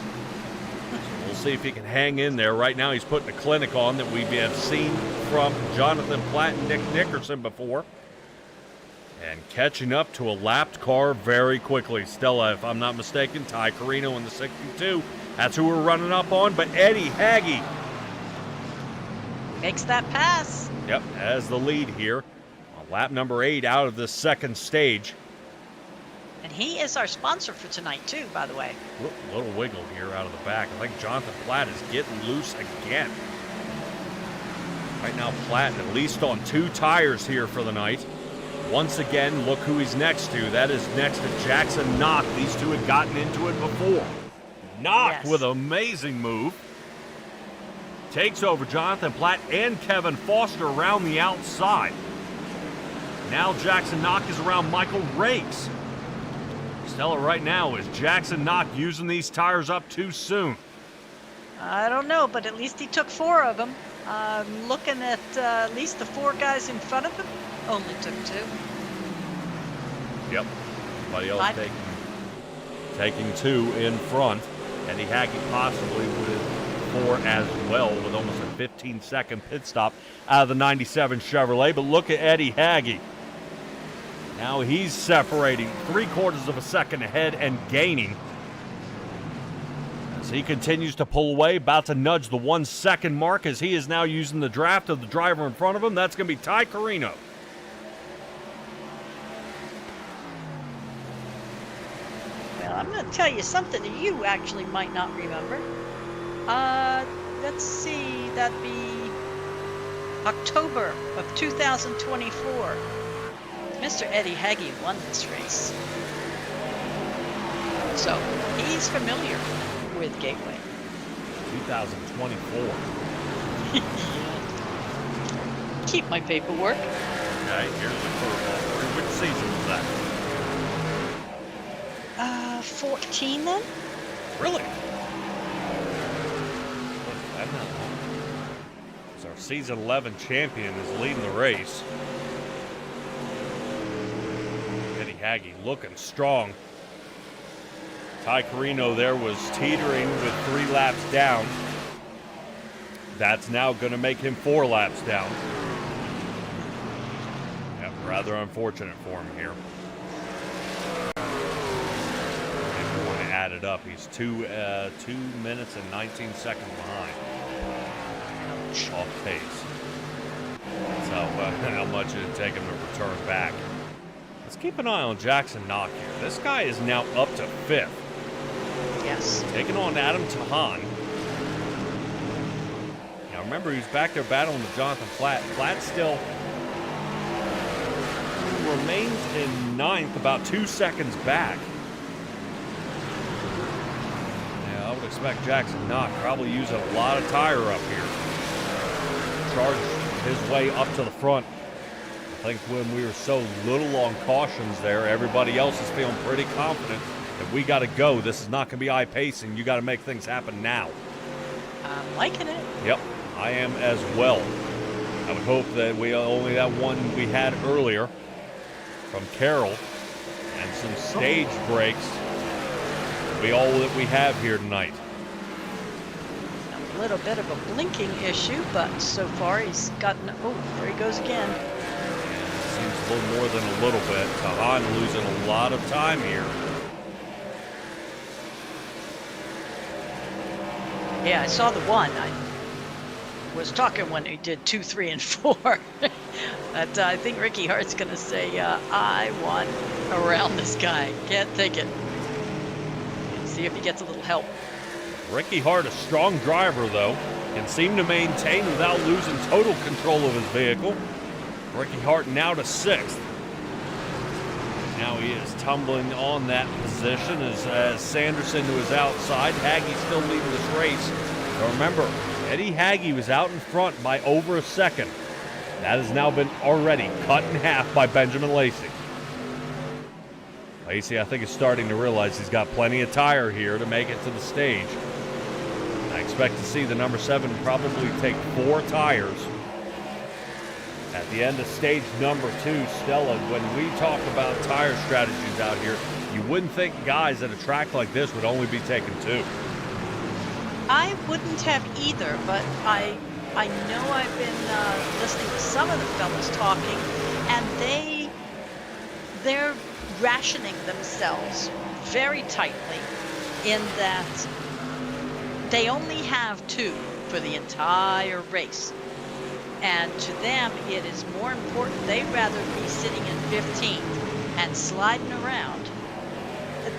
see if he can hang in there. Right now he's putting a clinic on that we have seen from Jonathan Platt and Nick Nickerson before. And catching up to a lapped car very quickly. Stella, if I'm not mistaken, Ty Carino in the 62. That's who we're running up on, but Eddie Hagge makes that pass. Yep, has the lead here. On lap number 8 out of the second stage. And he is our sponsor for tonight, too, by the way. Little wiggle here out of the back. I think Jonathan Platt is getting loose again. Right now, Platt at least on 2 tires here for the night. Once again, look who he's next to. That is next to Jackson Knock. These two had gotten into it before. Knock with an amazing move. Takes over Jonathan Platt and Kevin Foster around the outside. Now Jackson Knock is around Michael Rakes. Stella, right now, is Jackson Knock using these tires up too soon? I don't know, but at least he took 4 of them. Looking at least the 4 guys in front of him, only took 2. Yep. Everybody else taking 2 in front. Eddie Hagge possibly with 4 as well, with almost a 15-second pit stop out of the 97 Chevrolet. But look at Eddie Hagge. Now he's separating 3/4 of a second ahead and gaining. As he continues to pull away, about to nudge the 1 second mark as he is now using the draft of the driver in front of him. That's going to be Ty Carino. Well, I'm going to tell you something that you actually might not remember. Let's see, that'd be October of 2024. Mr. Eddie Hagge won this race. So, he's familiar with Gateway. 2024. Keep my paperwork. Okay, here's the curveball. Which season was that? 14 then? Really? As our season 11 champion is leading the race. Eddie Hagge looking strong. Ty Carino there was teetering with 3 laps down. That's now going to make him 4 laps down. Yeah, rather unfortunate for him here. If you want to add it up, he's 2 minutes and 19 seconds behind. Off pace. That's how much it would take him to return back. Let's keep an eye on Jackson Knock here. This guy is now up to 5th. Yes. Taking on Adam Tahan. Now remember, he's back there battling with Jonathan Platt. Platt still remains in 9th, about 2 seconds back. Yeah, I would expect Jackson Knock probably using a lot of tire up here. Charge his way up to the front. I think when we were so little on cautions there, everybody else is feeling pretty confident that we got to go. This is not going to be eye-pacing. You got to make things happen now. I'm liking it. Yep, I am as well. I would hope that we only that one we had earlier from Carroll and some stage breaks will be all that we have here tonight. A little bit of a blinking issue, but so far he's gotten... Oh, there he goes again. Seems a little more than a little bit. Tahan losing a lot of time here. Yeah, I saw the 1. I was talking when he did 2, 3, and 4. But I think Ricky Hart's going to say, I want around this guy. Can't take it. See if he gets a little help. Ricky Hart, a strong driver, though, can seem to maintain without losing total control of his vehicle. Ricky Hart now to 6th. Now he is tumbling on that position as Sanderson to his outside. Hagge still leading this race. But remember, Eddie Hagge was out in front by over a second. That has now been already cut in half by Benjamin Lacey. Lacey, I think, is starting to realize he's got plenty of tire here to make it to the stage. I expect to see the number 7 probably take 4 tires. At the end of stage number 2, Stella, when we talk about tire strategies out here, you wouldn't think guys at a track like this would only be taking 2. I wouldn't have either, but I know I've been listening to some of the fellas talking, and they're rationing themselves very tightly in that they only have 2 for the entire race. And to them, it is more important. They'd rather be sitting in 15th and sliding around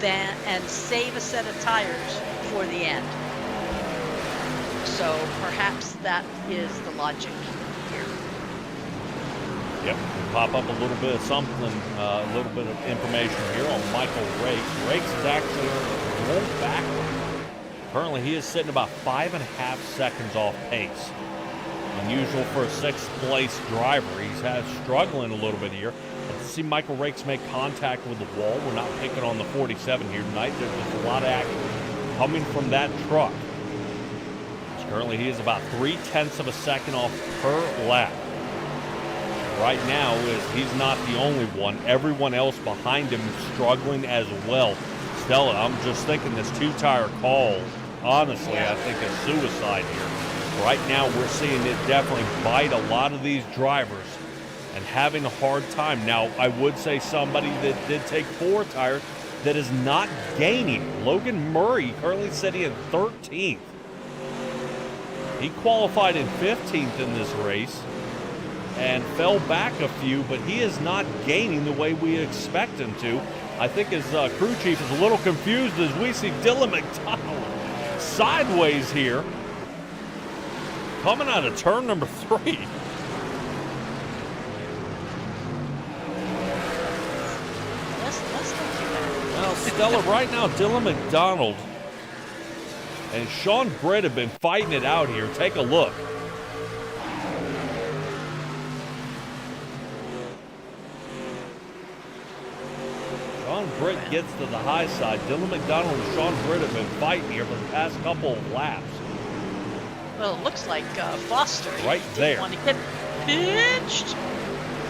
and save a set of tires for the end. So perhaps that is the logic here. Yep, we'll pop up a little bit of something, a little bit of information here on Michael Rakes. Rakes is actually rolled backward. Currently, he is sitting about 5.5 seconds off pace. Unusual for a 6th place driver. He's struggling a little bit here. And to see Michael Rakes make contact with the wall, we're not picking on the 47 here tonight. There's just a lot of action coming from that truck. Currently, he is about 0.3 of a second off per lap. Right now, he's not the only one. Everyone else behind him is struggling as well. Stella, I'm just thinking this 2-tire call, honestly, I think is suicide here. Right now, we're seeing it definitely bite a lot of these drivers and having a hard time. Now, I would say somebody that did take 4 tires that is not gaining. Logan Murray currently sitting in 13th. He qualified in 15th in this race and fell back a few, but he is not gaining the way we expect him to. I think his crew chief is a little confused as we see Dylan McDonald sideways here, coming out of turn number 3. Let's not do that. Well, Stella, right now, Dylan McDonald and Sean Britt have been fighting it out here. Take a look. Sean Britt gets to the high side. Dylan McDonald and Sean Britt have been fighting here for the past couple of laps. Well, it looks like Foster right there. Want to get pitched.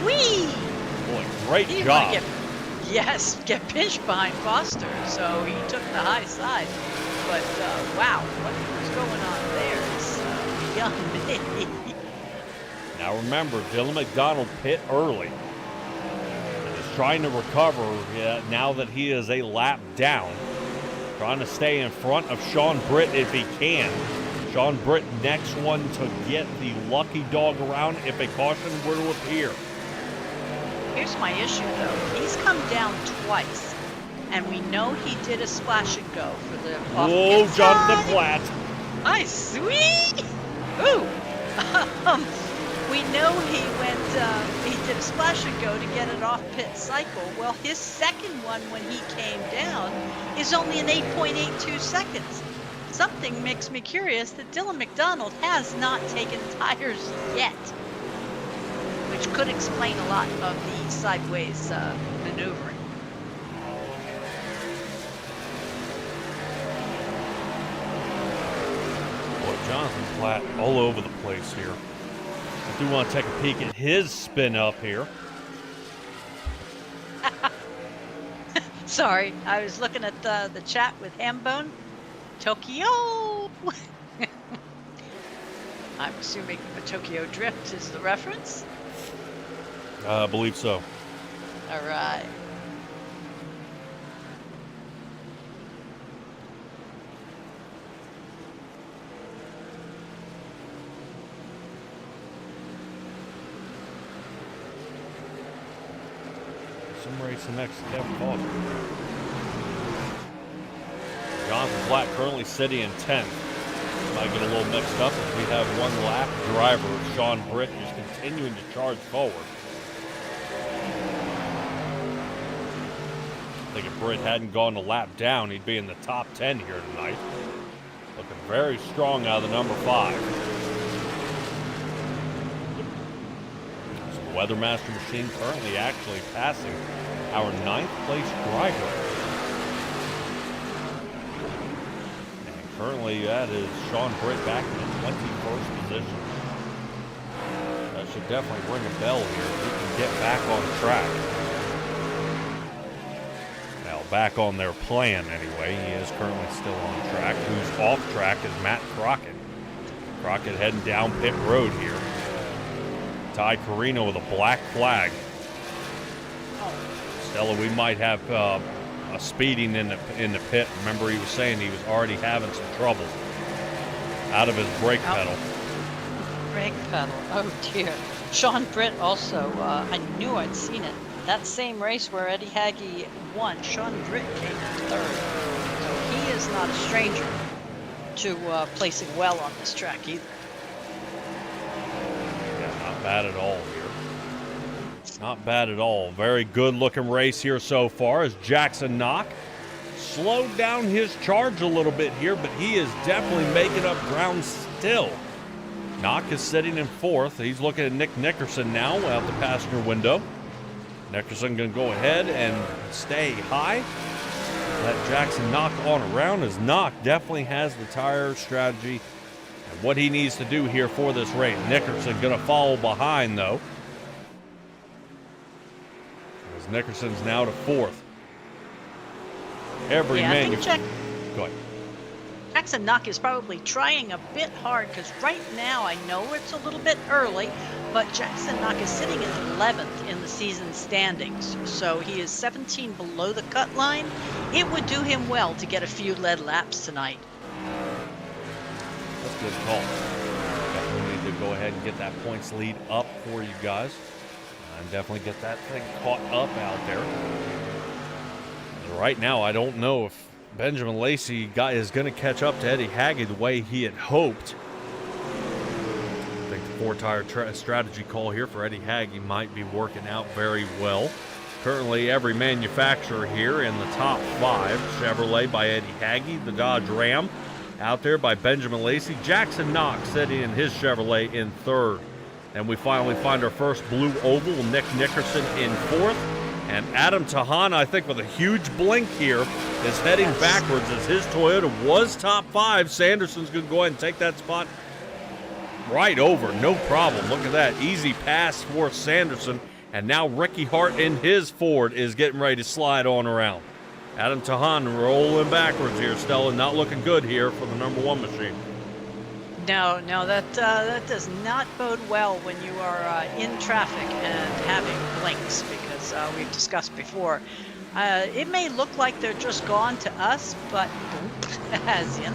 Whee! Boy, great job. Get pinched behind Foster, so he took the high side. But, wow, what's going on there is beyond me. Now remember, Dylan McDonald pit early and is trying to recover now that he is a lap down. Trying to stay in front of Sean Britt if he can. Sean Britt, next one to get the lucky dog around if a caution were to appear. Here's my issue, though. He's come down twice. And we know he did a splash and go for the off Whoa, pit Jonathan side. Platt. Nice, sweet. Ooh. We know he did a splash and go to get it off pit cycle. Well, his second one when he came down is only an 8.82 seconds. Something makes me curious that Dylan McDonald has not taken tires yet, which could explain a lot of the sideways maneuvering. Jonathan Platt all over the place here. I do want to take a peek at his spin up here. Sorry, I was looking at the chat with Hambone. Tokyo! I'm assuming the Tokyo Drift is the reference? I believe so. All right. Racing next to Kevin Foster. Jonathan Platt currently sitting in 10th. Might get a little mixed up as we have one lap driver, Sean Britt, who's continuing to charge forward. I think if Britt hadn't gone a lap down, he'd be in the top 10 here tonight. Looking very strong out of the number 5. Weathermaster machine currently actually passing our 9th place driver. And currently that is Sean Britt back in the 21st position. That should definitely ring a bell here if we can get back on track. Now back on their plan anyway. He is currently still on track. Who's off track is Matt Crockett. Crockett heading down pit road here. Ty Carino with a black flag. Stella, we might have a speeding in the pit. Remember, he was saying he was already having some trouble out of his brake pedal. Brake pedal. Oh dear. Sean Britt also. I knew I'd seen it. That same race where Eddie Hagee won, Sean Britt came in third. So he is not a stranger to placing well on this track either. Yeah, not bad at all here. Not bad at all. Very good looking race here so far as Jackson Knock slowed down his charge a little bit here, but he is definitely making up ground still. Knock is sitting in fourth. He's looking at Nick Nickerson now out the passenger window. Nickerson going to go ahead and stay high. Let Jackson Knock on around as Knock definitely has the tire strategy and what he needs to do here for this race. Nickerson going to follow behind though. As Nickerson's now to fourth. Every man. Go ahead. Jackson Knock is probably trying a bit hard because right now I know it's a little bit early, but Jackson Knock is sitting in 11th in the season standings. So he is 17 below the cut line. It would do him well to get a few lead laps tonight. That's a good call. Definitely need to go ahead and get that points lead up for you guys. And definitely get that thing caught up out there. Right now, I don't know if Benjamin Lacey is going to catch up to Eddie Hagee the way he had hoped. I think the four-tire strategy call here for Eddie Hagee might be working out very well. Currently, every manufacturer here in the top five. Chevrolet by Eddie Hagee, the Dodge Ram out there by Benjamin Lacey. Jackson Knox sitting in his Chevrolet in third. And we finally find our first blue oval, Nick Nickerson in fourth. And Adam Tahan, I think with a huge blink here, is heading backwards as his Toyota was top five. Sanderson's going to go ahead and take that spot right over, no problem. Look at that, easy pass for Sanderson. And now Ricky Hart in his Ford is getting ready to slide on around. Adam Tahan rolling backwards here, Stella, not looking good here for the number one machine. No, that does not bode well when you are in traffic and having blinks, because we've discussed before. It may look like they're just gone to us, but as in.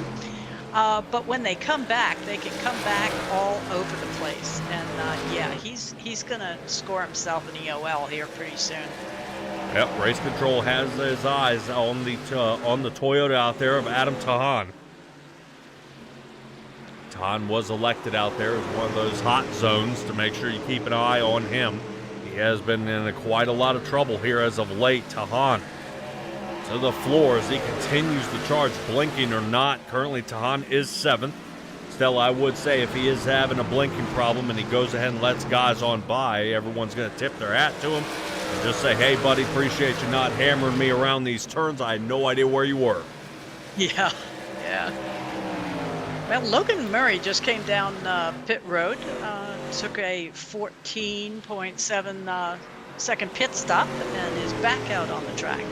But when they come back, they can come back all over the place. And yeah, he's gonna score himself an EOL here pretty soon. Yep, Race Control has his eyes on the Toyota out there of Adam Tahan. Tahan was elected out there as one of those hot zones to make sure you keep an eye on him. He has been in quite a lot of trouble here as of late. Tahan to the floor as he continues to charge, blinking or not. Currently, Tahan is seventh. Still, I would say if he is having a blinking problem and he goes ahead and lets guys on by, everyone's going to tip their hat to him and just say, hey, buddy, appreciate you not hammering me around these turns. I had no idea where you were. Yeah. Well, Logan Murray just came down pit road, took a 14.7 second pit stop, and is back out on the track.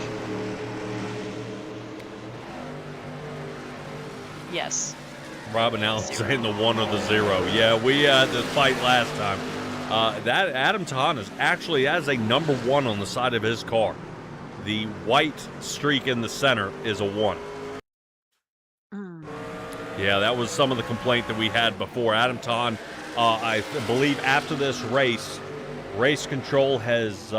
Yes. Robin Allen saying the 1 or the 0. Yeah, we had this fight last time. That Adam Tahan is actually has a number 1 on the side of his car. The white streak in the center is a 1. Yeah, that was some of the complaint that we had before. Adam Tahan, I believe after this race, Race Control has...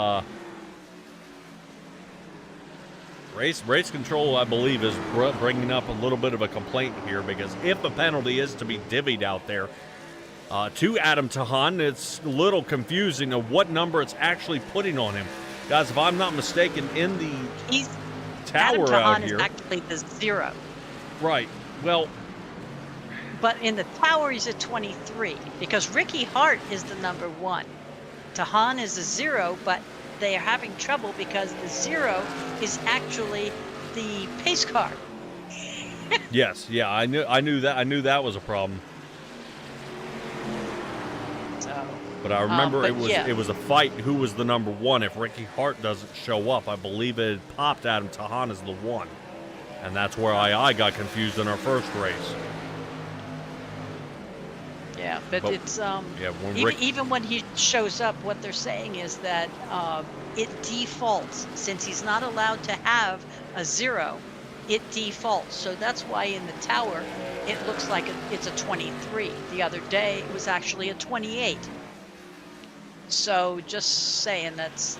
Race Control, I believe, is bringing up a little bit of a complaint here, because if a penalty is to be divvied out there to Adam Tahan, it's a little confusing of what number it's actually putting on him. Guys, if I'm not mistaken, in the tower Adam out Tahan here... is actually the 0. Right, well... But in the tower, he's a 23, because Ricky Hart is the number 1. Tahan is a 0, but they are having trouble because the 0 is actually the pace car. Yes, yeah, I knew that was a problem. So But I remember But it was a fight who was the number one. If Ricky Hart doesn't show up, I believe it had popped Adam Tahan as the one. And that's where I got confused in our first race. Yeah, but it's even when he shows up, what they're saying is that it defaults, since he's not allowed to have a 0. It defaults, so that's why in the tower it looks like it's a 23. The other day it was actually a 28. So just saying, that's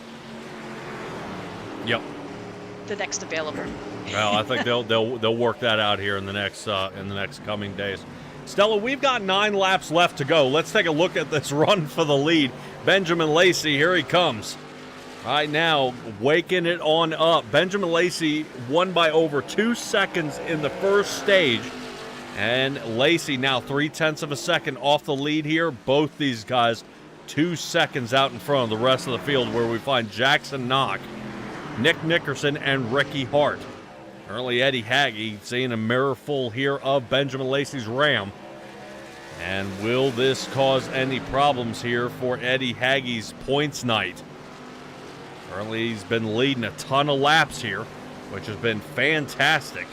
the next available. Well, I think they'll work that out here in the next coming days. Stella, we've got 9 laps left to go. Let's take a look at this run for the lead. Benjamin Lacey, here he comes. Right now, waking it on up. Benjamin Lacey won by over 2 seconds in the first stage. And Lacey now 0.3 of a second off the lead here. Both these guys 2 seconds out in front of the rest of the field, where we find Jackson Knock, Nick Nickerson, and Ricky Hart. Currently, Eddie Hagge seeing a mirror full here of Benjamin Lacey's Ram. And will this cause any problems here for Eddie Hagge's points night? Currently, he's been leading a ton of laps here, which has been fantastic.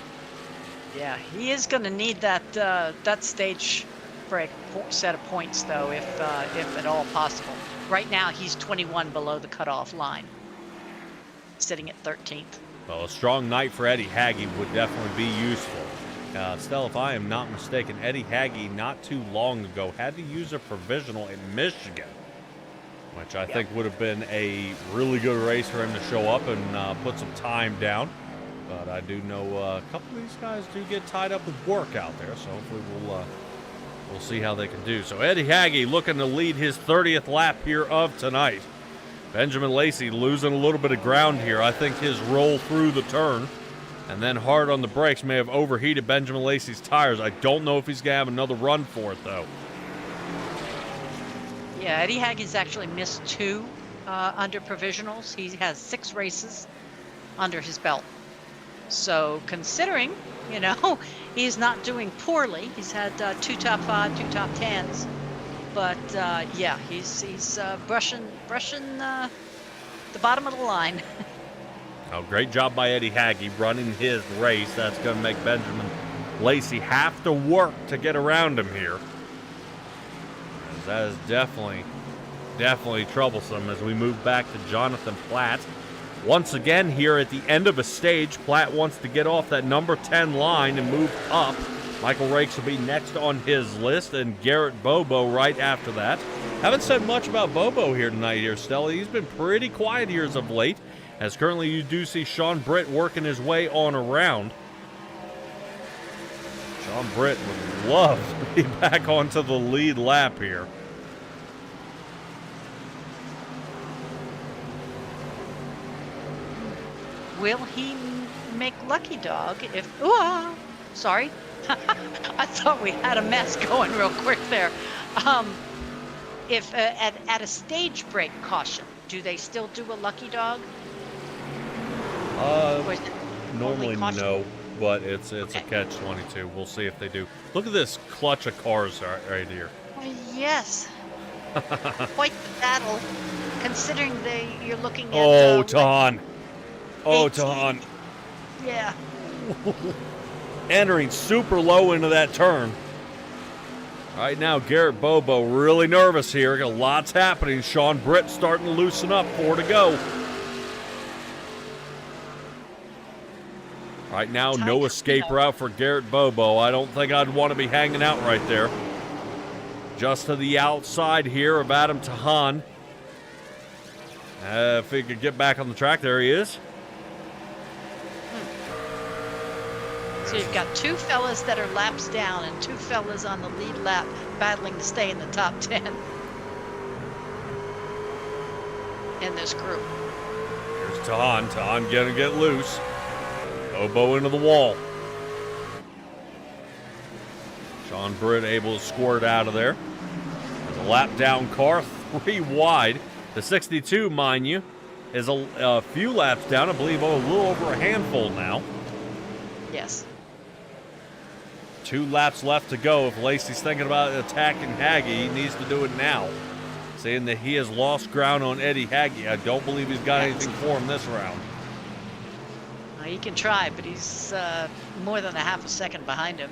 Yeah, he is going to need that stage break set of points, though, if at all possible. Right now, he's 21 below the cutoff line, sitting at 13th. Well, a strong night for Eddie Hagge would definitely be useful. Stella, if I am not mistaken, Eddie Hagge not too long ago had to use a provisional in Michigan, which I think would have been a really good race for him to show up and put some time down. But I do know a couple of these guys do get tied up with work out there, so hopefully we'll see how they can do. So Eddie Hagge looking to lead his 30th lap here of tonight. Benjamin Lacey losing a little bit of ground here. I think his roll through the turn and then hard on the brakes may have overheated Benjamin Lacey's tires. I don't know if he's going to have another run for it, though. Yeah, Eddie Hagge's actually missed 2 under provisionals. He has 6 races under his belt. So considering, he's not doing poorly. He's had 2 top 5, 2 top 10s. But yeah, he's brushing the bottom of the line. Oh, great job by Eddie Hagge running his race. That's going to make Benjamin Lacey have to work to get around him here. That is definitely troublesome as we move back to Jonathan Platt. Once again here at the end of a stage, Platt wants to get off that number 10 line and move up. Michael Rakes will be next on his list, and Garrett Bobo right after that. Haven't said much about Bobo here tonight here, Stella. He's been pretty quiet here as of late, as currently you do see Sean Britt working his way on around. Sean Britt would love to be back onto the lead lap here. Will he make Lucky Dog if... sorry. I thought we had a mess going real quick there. If at a stage break caution, do they still do a Lucky Dog? Normally no, but it's a catch-22. We'll see if they do. Look at this clutch of cars right here. Yes. Quite the battle, considering you're looking at... Oh, Tahan. Oh, Tahan. Yeah. Entering super low into that turn. Right now, Garrett Bobo really nervous here. Got lots happening. Sean Britt starting to loosen up. 4 to go. Right now, no escape route for Garrett Bobo. I don't think I'd want to be hanging out right there. Just to the outside here of Adam Tahan. If he could get back on the track, there he is. So you've got 2 fellas that are laps down and 2 fellas on the lead lap battling to stay in the top 10 in this group. Here's Tahan. Tahan gonna get loose. Bobo into the wall. Sean Britt able to squirt out of there. There's a lap down car, 3 wide. The 62, mind you, is a few laps down. I believe a little over a handful now. Yes. 2 laps left to go. If Lacey's thinking about attacking Hagge, he needs to do it now. saying that he has lost ground on Eddie Hagge. I don't believe he's got anything for him this round. He can try, but he's more than a half a second behind him.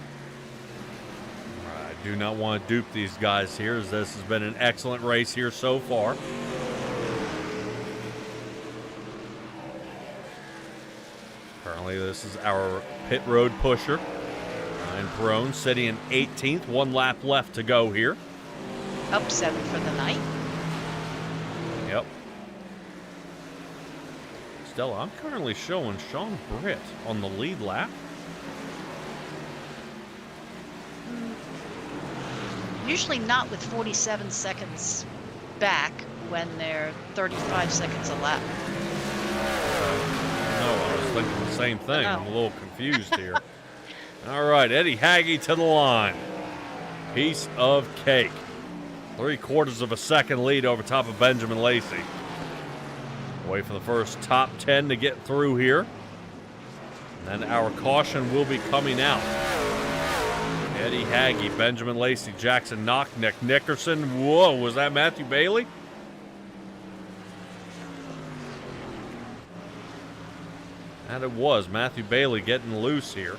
I do not want to dupe these guys here, as this has been an excellent race here so far. Currently, this is our pit road pusher. Ryan Perrone sitting in 18th. 1 lap left to go here. Up 7 for the night. Yep. Stella, I'm currently showing Sean Britt on the lead lap. Usually not with 47 seconds back when they're 35 seconds a lap. No, I was thinking the same thing. I'm a little confused here. All right, Eddie Hagge to the line. Piece of cake. 3/4 of a second lead over top of Benjamin Lacey. Wait for the first top 10 to get through here. And then our caution will be coming out. Eddie Hagge, Benjamin Lacey, Jackson Knock, Nick Nickerson. Whoa, was that Matthew Bailey? And it was Matthew Bailey getting loose here.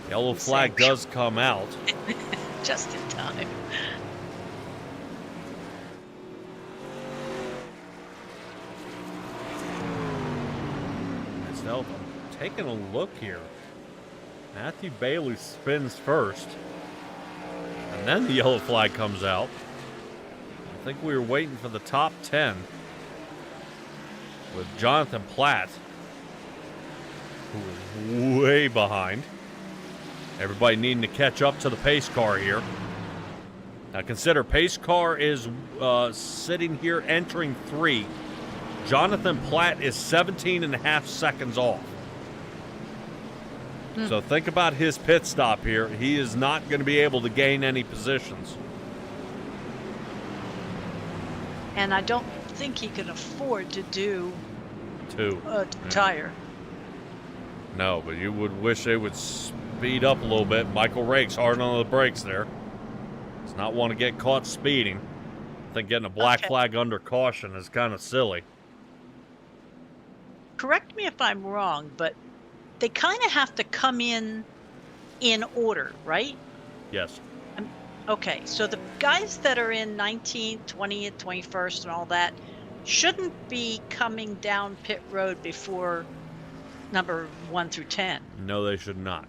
Yellow flag does come out. Just in time. Myself, I'm taking a look here. Matthew Bailey spins first, and then the yellow flag comes out. I think we were waiting for the top 10 with Jonathan Platt, who was way behind. Everybody needing to catch up to the pace car here. Now consider pace car is sitting here entering 3. Jonathan Platt is 17.5 seconds off. So think about his pit stop here. He is not going to be able to gain any positions. And I don't think he can afford to do 2. a tire. No, but you would wish they would speed up a little bit. Michael Rakes hard on the brakes there. Does not want to get caught speeding. I think getting a black flag under caution is kind of silly. Correct me if I'm wrong, but they kind of have to come in order, right? Yes. Okay, so the guys that are in 19th, 20th, 21st, and all that shouldn't be coming down pit road before number 1 through 10. No, they should not.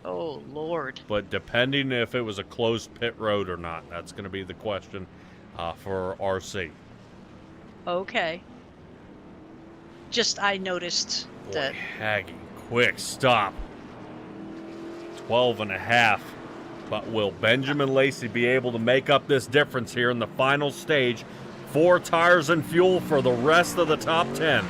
Oh, Lord. But depending if it was a closed pit road or not, that's going to be the question for RC. Okay. Just, I noticed that. Hagge, quick stop. 12.5. But will Benjamin Lacey be able to make up this difference here in the final stage? 4 tires and fuel for the rest of the top 10.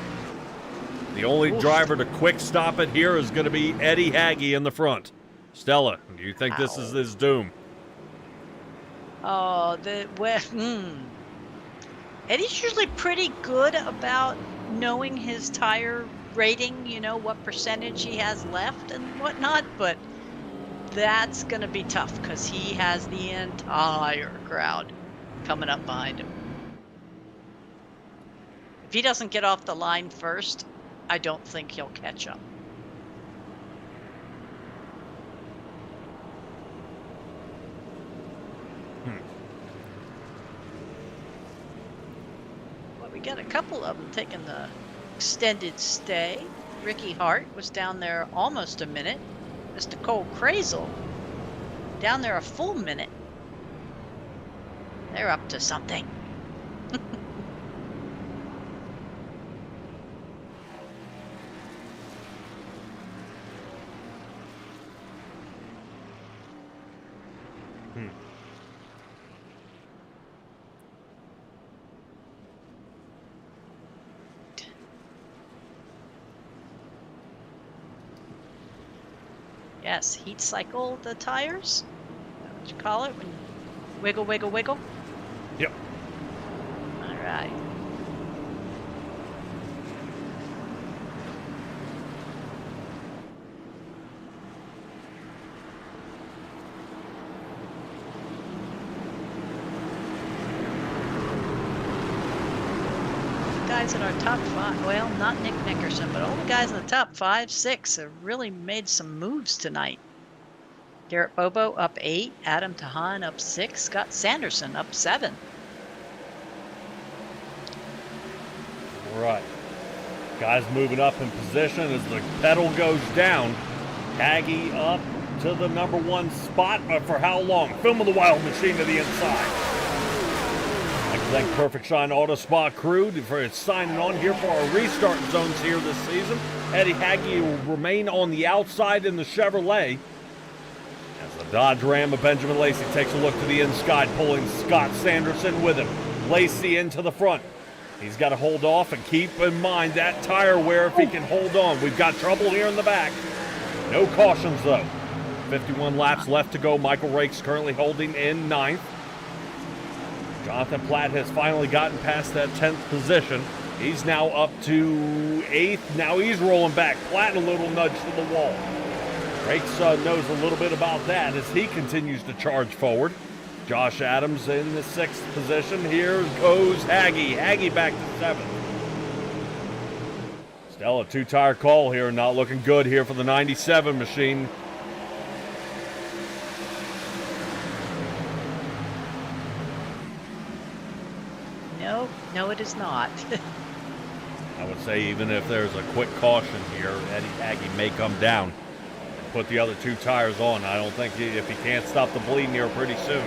The only driver to quick stop it here is going to be Eddie Hagge in the front. Stella, do you think this is his doom? Oh, Eddie's usually pretty good about knowing his tire rating, you know, what percentage he has left and whatnot, but that's going to be tough because he has the entire crowd coming up behind him. If he doesn't get off the line first, I don't think he'll catch up. Well, we got a couple of them taking the extended stay. Ricky Hart was down there almost a minute. Mr. Cole Crazel down there a full minute. They're up to something. Yes, heat cycle the tires. Is that what you call it? When you wiggle, wiggle, wiggle? Yep. All right. guys in our top 5, well, not Nick Nickerson, but all the guys in the top 5, 6 have really made some moves tonight. Garrett Bobo up 8, Adam Tahan up 6, Scott Sanderson up 7. All right. Guys moving up in position as the pedal goes down. Haggy up to the number 1 spot, but for how long? Film of the Wild Machine to the inside. I'd like to thank Perfect Shine Auto Spa crew for signing on here for our restart zones here this season. Eddie Haggy will remain on the outside in the Chevrolet. As the Dodge Ram of Benjamin Lacey takes a look to the inside, pulling Scott Sanderson with him. Lacey into the front. He's got to hold off and keep in mind that tire wear if he can hold on. We've got trouble here in the back. No cautions though. 51 laps left to go. Michael Rakes currently holding in 9th. Jonathan Platt has finally gotten past that 10th position. He's now up to 8th. Now he's rolling back. Platt a little nudge to the wall. Rakes knows a little bit about that as he continues to charge forward. Josh Adams in the 6th position. Here goes Haggy. Haggy back to 7th. Still a 2-tire call here. Not looking good here for the 97 machine. No, it is not. I would say even if there's a quick caution here, Eddie Haggy may come down and put the other 2 tires on. I don't think if he can't stop the bleeding here pretty soon,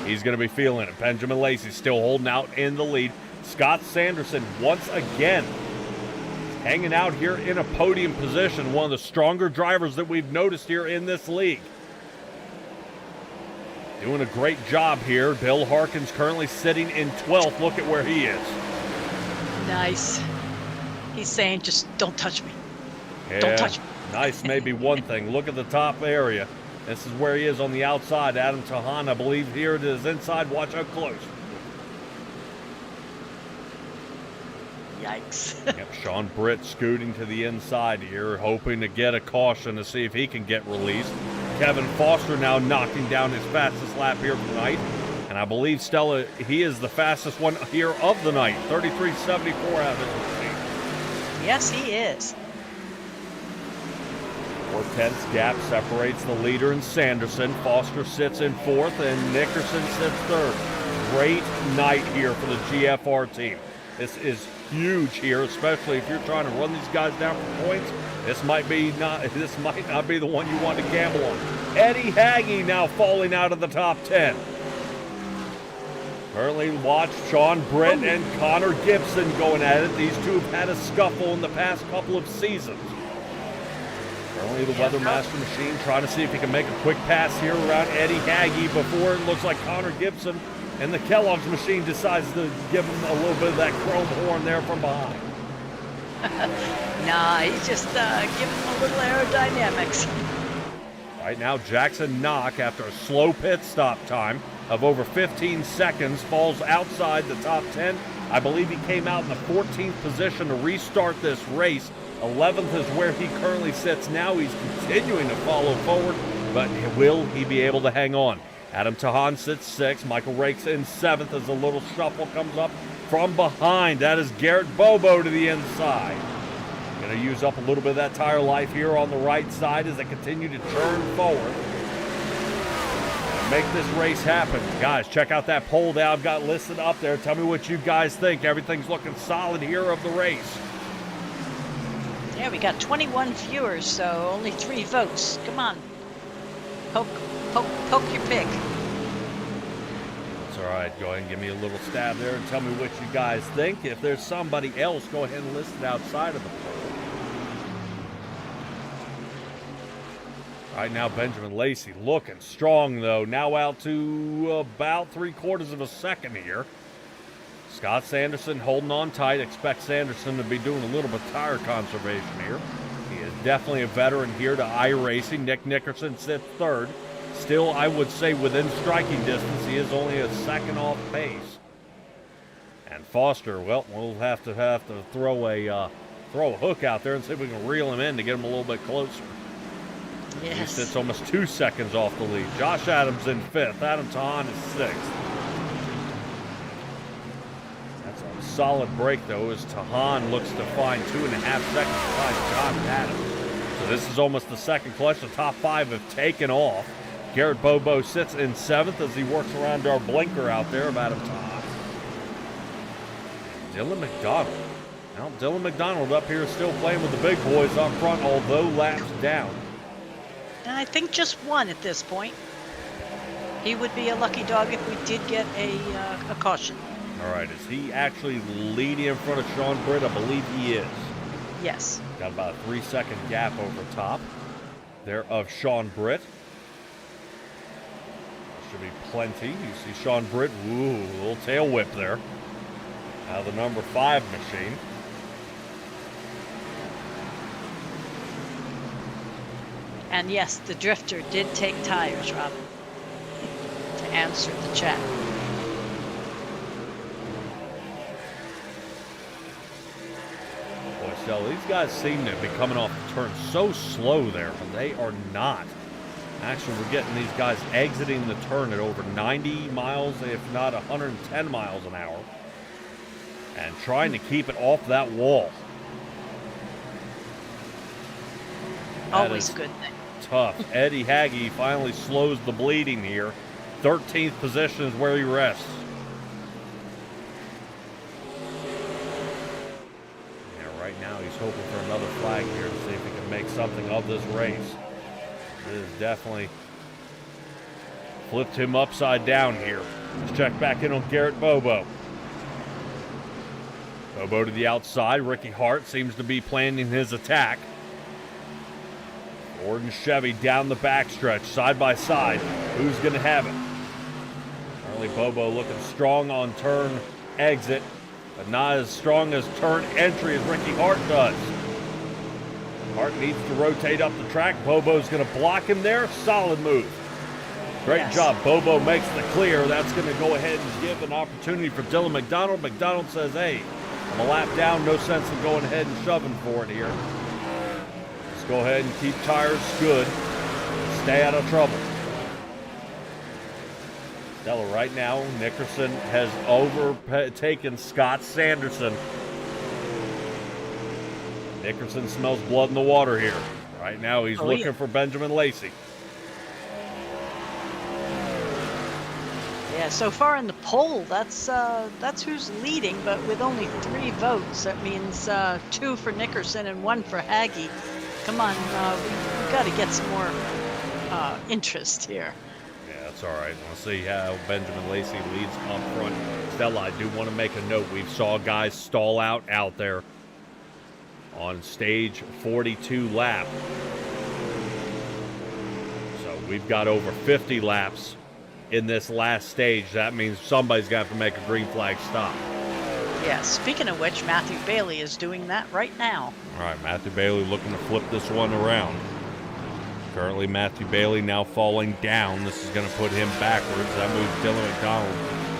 he's going to be feeling it. Benjamin Lacey still holding out in the lead. Scott Sanderson once again hanging out here in a podium position, one of the stronger drivers that we've noticed here in this league. Doing a great job here. Bill Harkins currently sitting in 12th. Look at where he is. Nice. He's saying, just don't touch me. Yeah, don't touch me. Nice may be one thing. Look at the top area. This is where he is on the outside. Adam Tahan, I believe, here it is inside. Watch how close. Yikes. Yep, Sean Britt scooting to the inside here, hoping to get a caution to see if he can get released. Kevin Foster now knocking down his fastest lap here tonight. And I believe, Stella, he is the fastest one here of the night. 33.74 out of his machine. Yes, he is. 4/10 gap separates the leader and Sanderson. Foster sits in 4th and Nickerson sits 3rd. Great night here for the GFR team. This is huge here, especially if you're trying to run these guys down for points. This might not be the one you want to gamble on. Eddie Haggy now falling out of the top 10. Currently watch Sean Britt and Connor Gibson going at it. These two have had a scuffle in the past couple of seasons. Currently the Weathermaster machine trying to see if he can make a quick pass here around Eddie Haggy before it looks like Connor Gibson and the Kellogg's machine decides to give him a little bit of that chrome horn there from behind. Nah, he's just giving him a little aerodynamics. Right now, Jackson Knock, after a slow pit stop time of over 15 seconds, falls outside the top 10. I believe he came out in the 14th position to restart this race. 11th is where he currently sits now. He's continuing to follow forward, but will he be able to hang on? Adam Tahan sits 6th. Michael Rakes in 7th as a little shuffle comes up from behind. That is Garrett Bobo to the inside. Going to use up a little bit of that tire life here on the right side as they continue to turn forward. Make this race happen. Guys, check out that poll that I've got listed up there. Tell me what you guys think. Everything's looking solid here of the race. Yeah, we got 21 viewers, so only 3 votes. Come on. Poke your pig. That's all right. Go ahead and give me a little stab there and tell me what you guys think. If there's somebody else, go ahead and list it outside of the poll. Right now, Benjamin Lacey looking strong, though. Now out to about 3/4 of a second here. Scott Sanderson holding on tight. Expect Sanderson to be doing a little bit of tire conservation here. He is definitely a veteran here to iRacing. Nick Nickerson sits 3rd. Still, I would say within striking distance, he is only a second off pace. And Foster, well, we'll have to throw a hook out there and see if we can reel him in to get him a little bit closer. Yes. He sits almost 2 seconds off the lead. Josh Adams in 5th. Adam Tahan is 6th. That's a solid break, though, as Tahan looks to find 2.5 seconds behind John Adams. So this is almost the second clutch. The top 5 have taken off. Garrett Bobo sits in 7th as he works around our blinker out there of Adam Tahan. Dylan McDonald. Now, Dylan McDonald up here still playing with the big boys up front, although laps down. And I think just one at this point. He would be a lucky dog if we did get a caution. All right, is he actually leading in front of Sean Britt? I believe he is. Yes. Got about a 3-second gap over top there of Sean Britt. Should be plenty. You see Sean Britt, ooh, a little tail whip there. Out of the number 5 machine. And yes, the drifter did take tires, Robin, to answer the chat. Boy, Stella, these guys seem to be coming off the turn so slow there, but they are not. Actually, we're getting these guys exiting the turn at over 90 miles, if not 110 miles an hour. And trying to keep it off that wall. Always a good thing. Tough. Eddie Hagge finally slows the bleeding here. 13th position is where he rests. Yeah, right now he's hoping for another flag here to see if he can make something of this race. It has definitely flipped him upside down here. Let's check back in on Garrett Bobo. Bobo to the outside. Ricky Hart seems to be planning his attack. Ford and Chevy down the backstretch, side by side. Who's going to have it? Apparently Bobo looking strong on turn exit, but not as strong as turn entry as Ricky Hart does. Hart needs to rotate up the track. Bobo's going to block him there. Solid move. Great job. Bobo makes the clear. That's going to go ahead and give an opportunity for Dylan McDonald. McDonald says, hey, I'm a lap down. No sense in going ahead and shoving for it here. Let's go ahead and keep tires good. Stay out of trouble. Stella, right now, Nickerson has overtaken Scott Sanderson. Nickerson smells blood in the water here. Right now, he's looking for Benjamin Lacey. Yeah, so far in the poll, that's who's leading, but with only 3 votes, that means 2 for Nickerson and 1 for Hagge. Come on, we got to get some more interest here. Yeah, that's all right. We'll see how Benjamin Lacey leads up front. Stella, I do want to make a note. We saw guys stall out there on stage 42 lap. So we've got over 50 laps in this last stage. That means somebody's got to make a green flag stop. Yeah, speaking of which, Matthew Bailey is doing that right now. All right, Matthew Bailey looking to flip this one around. Currently, Matthew Bailey now falling down. This is going to put him backwards. That moves Dylan McDonald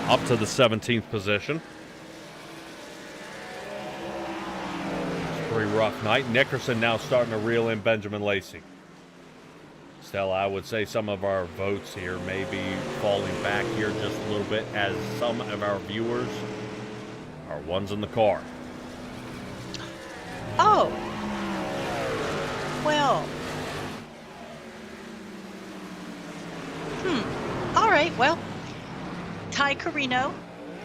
up to the 17th position. It's a pretty rough night. Nickerson now starting to reel in Benjamin Lacey. Stella, I would say some of our votes here may be falling back here just a little bit as some of our viewers are ones in the car. Oh. Well. All right, well, Ty Carino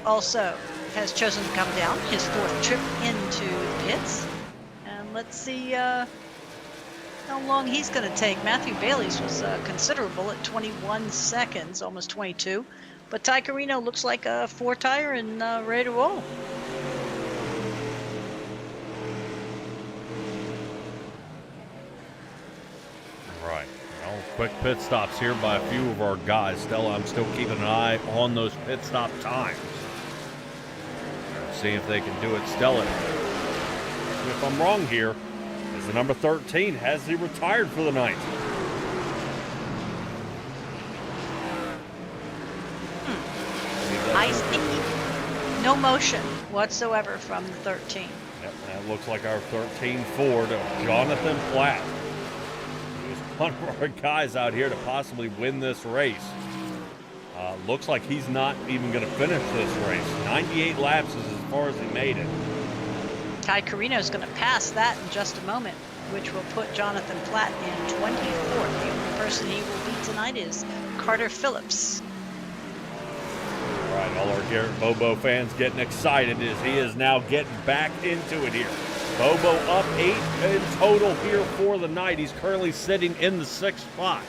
also has chosen to come down, his 4th trip into the pits. And let's see how long he's going to take. Matthew Bailey's was considerable at 21 seconds, almost 22. But Ty Carino looks like a 4-tire and ready to roll. Right. Well, quick pit stops here by a few of our guys. Stella, I'm still keeping an eye on those pit stop times. See if they can do it. Stella, if I'm wrong here, is the number 13. Has he retired for the night? I see no motion whatsoever from the 13. Yep, that looks like our 13 Ford of Jonathan Platt. He was one of our guys out here to possibly win this race. Looks like he's not even going to finish this race. 98 laps is as far as he made it. Ty Carino's going to pass that in just a moment, which will put Jonathan Platt in 24th. The only person he will beat tonight is Carter Phillips. All right, all our Garrett Bobo fans getting excited as he is now getting back into it here. Bobo up 8 in total here for the night. He's currently sitting in the 6th spot.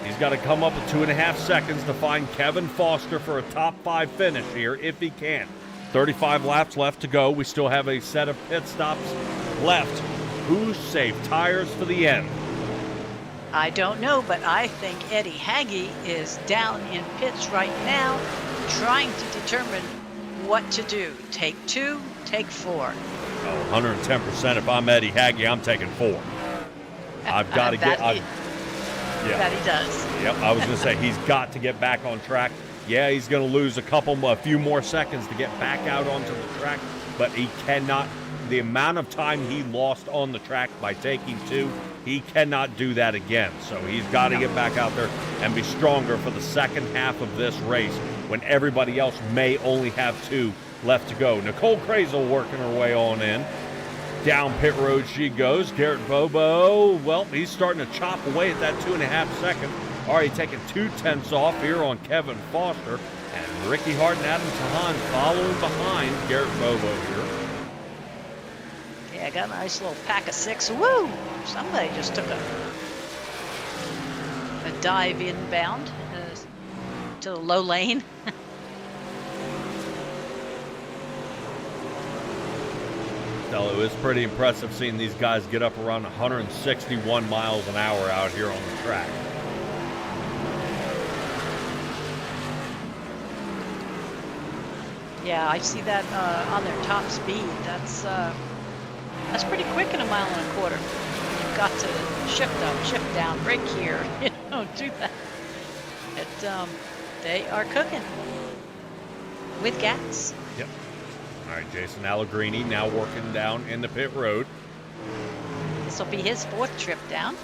He's got to come up with 2.5 seconds to find Kevin Foster for a top 5 finish here if he can. 35 laps left to go. We still have a set of pit stops left. Who's safe? Tires for the end. I don't know, but I think Eddie Hagee is down in pits right now, trying to determine what to do. Take 2, take 4. Oh, 110%. If I'm Eddie Hagee, I'm taking 4. I've got to get... Yeah. That he does. Yep, I was going to say he's got to get back on track. Yeah, he's going to lose a few more seconds to get back out onto the track, but he cannot. The amount of time he lost on the track by taking 2, he cannot do that again. So he's got to get back out there and be stronger for the second half of this race when everybody else may only have 2 left to go. Nicole Crazel working her way on in. Down pit road she goes. Garrett Bobo, well, he's starting to chop away at that 2.5 seconds. Already taking 2/10 off here on Kevin Foster. And Ricky Hart and Adam Tahan following behind Garrett Bobo here. Yeah, got a nice little pack of 6. Woo! Somebody just took a dive inbound to the low lane. No, it was pretty impressive seeing these guys get up around 161 miles an hour out here on the track. Yeah, I see that on their top speed. That's pretty quick in 1.25 miles. You've got to shift up, shift down, brake here. You don't do that. They are cooking with gas. Yep. All right, Jason Allegrini now working down in the pit road. This will be his 4th trip down.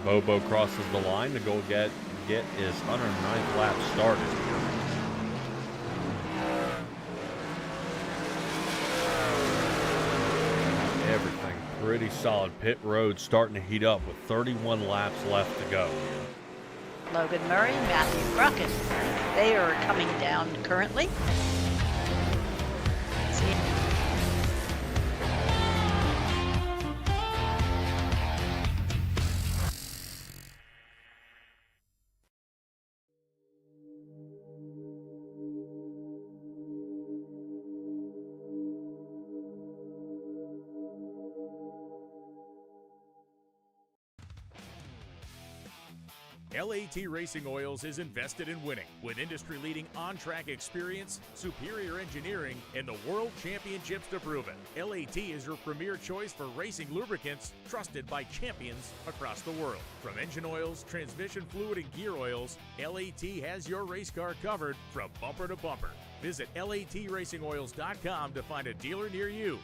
Bobo crosses the line to go get his 109th lap started here. Everything pretty solid. Pit road starting to heat up with 31 laps left to go. Logan Murray, Matthew Brucken. They are coming down currently. Let's see. LAT Racing Oils is invested in winning with industry-leading on-track experience, superior engineering, and the World Championships to prove it. LAT is your premier choice for racing lubricants trusted by champions across the world. From engine oils, transmission fluid, and gear oils, LAT has your race car covered from bumper to bumper. Visit LATRacingOils.com to find a dealer near you.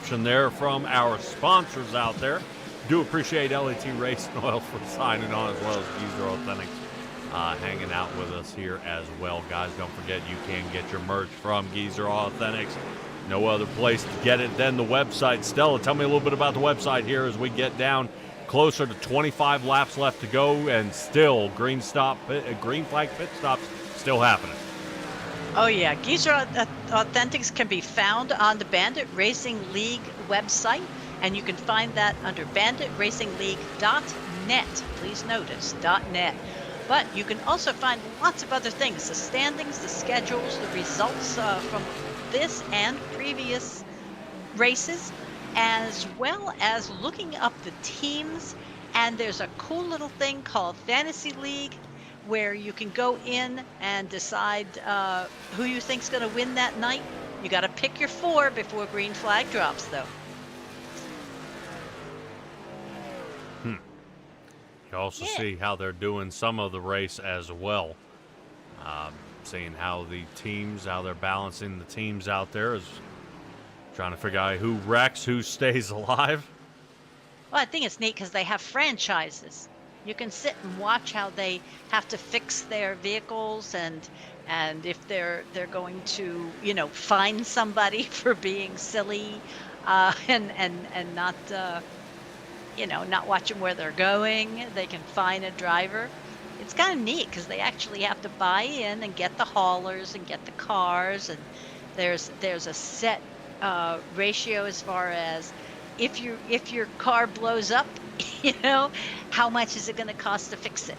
interruption there from our sponsors out there. Do appreciate LAT Racing Oil for signing on, as well as Geezer Authentics hanging out with us here as well. Guys, don't forget you can get your merch from Geezer Authentics. No other place to get it than the website. Stella, tell me a little bit about the website here as we get down closer to 25 laps left to go, and still green flag pit stops still happening. Oh yeah, Geezer Authentics can be found on the Bandit Racing League website, and you can find that under banditracingleague.net. Please notice, .net. But you can also find lots of other things: the standings, the schedules, the results from this and previous races, as well as looking up the teams. And there's a cool little thing called Fantasy League, where you can go in and decide who you think's going to win that night. You got to pick your 4 before green flag drops, though. You also see how they're doing some of the race as well. Seeing how they're balancing the teams out there, is trying to figure out who wrecks, who stays alive. Well, I think it's neat because they have franchises. You can sit and watch how they have to fix their vehicles, and if they're going to, fine somebody for being silly, and not not watching where they're going. They can fine a driver. It's kind of neat because they actually have to buy in and get the haulers and get the cars, and there's a set ratio as far as if your car blows up, how much is it going to cost to fix it,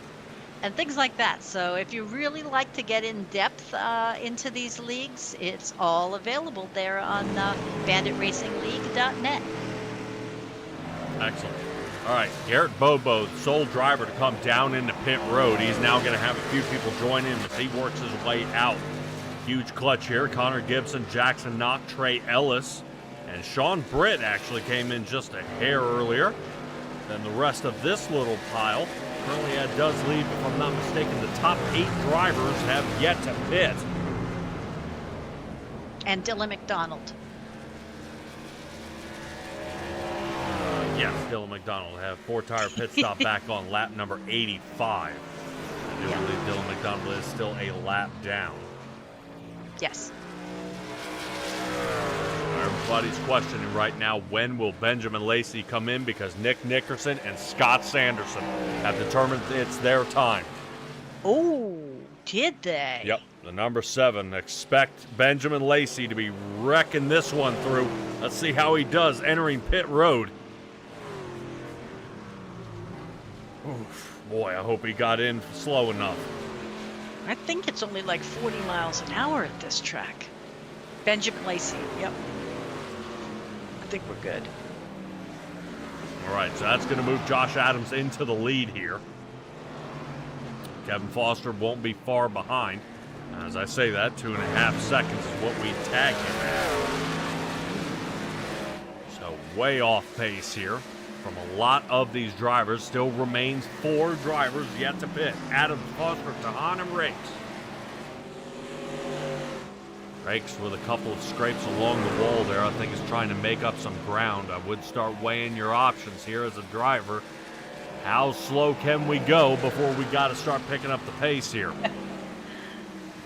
and things like that. So if you really like to get in depth into these leagues, it's all available there on banditracingleague.net. Excellent. All right, Garrett Bobo, the sole driver to come down into pit road. He's now going to have a few people join in as he works his way out. Huge clutch here. Connor Gibson, Jackson Knock, Trey Ellis, and Sean Britt actually came in just a hair earlier than the rest of this little pile. Currently, that does leave, if I'm not mistaken, the top 8 drivers have yet to pit. And Dylan McDonald. Yes, Dylan McDonald have 4-tire pit stop back on lap number 85. I do believe Dylan McDonald is still a lap down. Yes. Everybody's questioning right now, when will Benjamin Lacey come in, because Nick Nickerson and Scott Sanderson have determined it's their time. Oh, did they? Yep, the number 7. Expect Benjamin Lacey to be wrecking this one through. Let's see how he does entering pit road. Oof, boy, I hope he got in slow enough. I think it's only like 40 miles an hour at this track. Benjamin Lacey, yep. I think we're good. All right, so that's going to move Josh Adams into the lead here. Kevin Foster won't be far behind. As I say that, 2.5 seconds is what we tag him at. So way off pace here from a lot of these drivers. Still remains 4 drivers yet to pit. Adams, Foster, Tahan, and Rakes. Rakes with a couple of scrapes along the wall there. I think is trying to make up some ground. I would start weighing your options here as a driver. How slow can we go before we got to start picking up the pace here?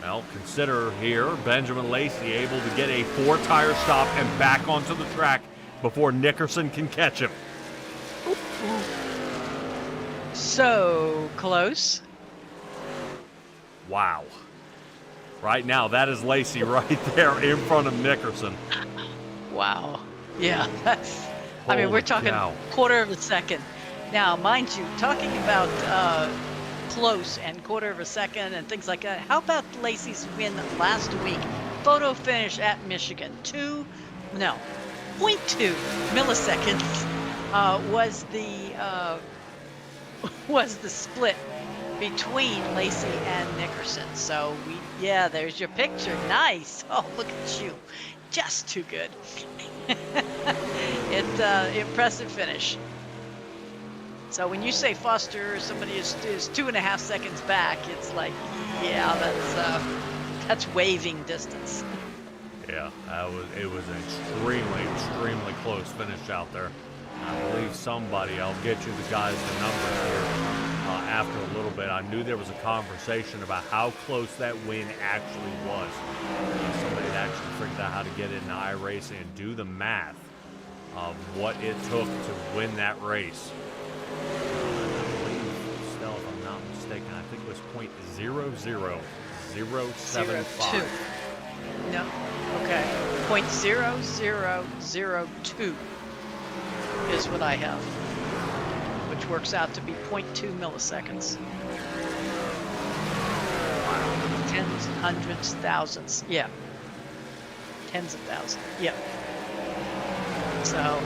Well, consider here Benjamin Lacey able to get a 4-tire stop and back onto the track before Nickerson can catch him. So close. Wow. Right now, that is Lacey right there in front of Nickerson. Wow. Yeah, that's... I mean, we're talking quarter of a second. Now, mind you, talking about close and quarter of a second and things like that, how about Lacey's win last week? Photo finish at Michigan. 0.2 milliseconds was the split between Lacey and Nickerson. So, there's your picture. Nice. Oh, look at you. Just too good. Impressive finish. So when you say Foster, somebody is 2.5 seconds back, it's like, that's waving distance. Yeah, it was an extremely close finish out there. I believe somebody, I'll get you the guys the number here after a little bit. I knew there was a conversation about how close that win actually was. Somebody had actually figured out how to get into iRacing and do the math of what it took to win that race. I believe, Stella, if I'm not mistaken, I think it was .00075. No. Okay. 0.0002 is what I have, which works out to be 0.2 milliseconds. Tens, hundreds, thousands. Yeah. Tens of thousands. Yeah. So,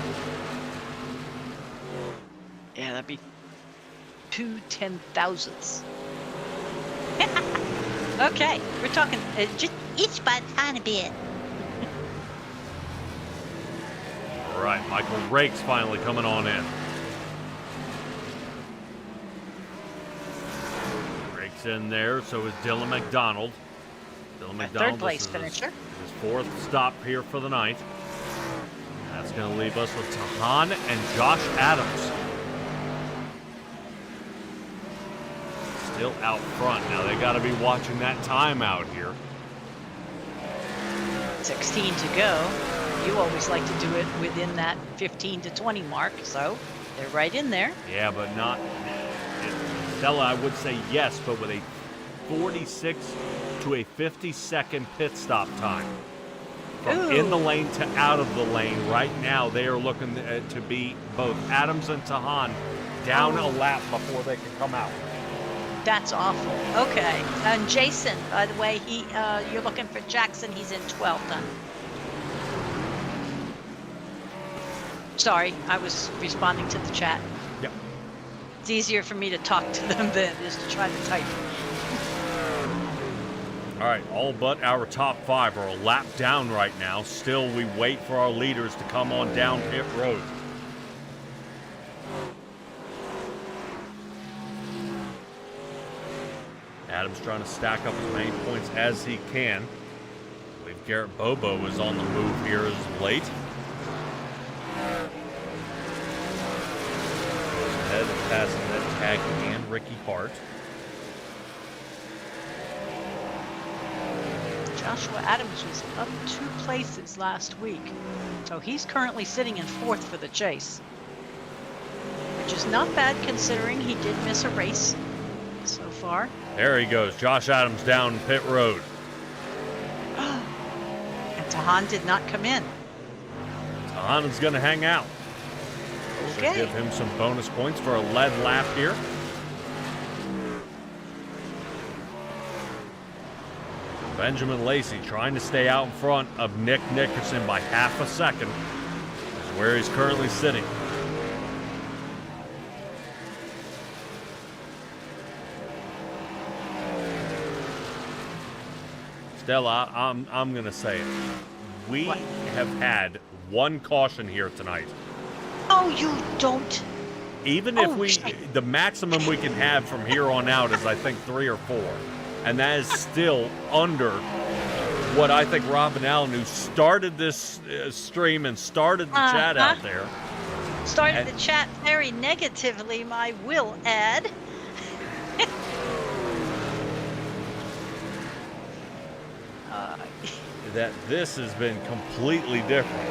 yeah, that'd be 2 10,000ths. Okay, we're talking just each by a tiny bit. All right, Michael Rake's finally coming on in. Rake's in there, so is Dylan McDonald. Dylan McDonald, third place finisher. His fourth stop here for the night. That's going to leave us with Tahan and Josh Adams. Still out front. Now they got to be watching that time out here. 16 to go. You always like to do it within that 15 to 20 mark, so they're right in there. Yeah, but not... Stella, I would say yes, but with a 46 to a 50-second pit stop time. From in the lane to out of the lane, right now they are looking to be both Adams and Tahan down a lap before they can come out. That's awful. Okay. And Jason, by the way, you're looking for Jackson. He's in 12th then. Sorry, I was responding to the chat. Yep. It's easier for me to talk to them than it is to try to type. All right, all but our top 5 are a lap down right now. Still, we wait for our leaders to come on down pit road. Adams trying to stack up as many points as he can. I believe Garrett Bobo is on the move here as of late. Goes ahead and passing that tag and Ricky Hart. Joshua Adams was up 2 places last week, so he's currently sitting in 4th for the chase, which is not bad considering he did miss a race so far. There he goes, Josh Adams down pit road. And Tahan did not come in. Tahan's going to hang out. Okay. So give him some bonus points for a lead lap here. Benjamin Lacey trying to stay out in front of Nick Nickerson by half a second. Is where he's currently sitting. Stella, I'm going to say it. We have had 1 caution here tonight. Oh, you don't? Even if the maximum we can have from here on out is, I think, 3 or 4. And that is still under what I think Robin Allen, who started this stream and started the chat out there. Started the chat very negatively, I will add. That this has been completely different.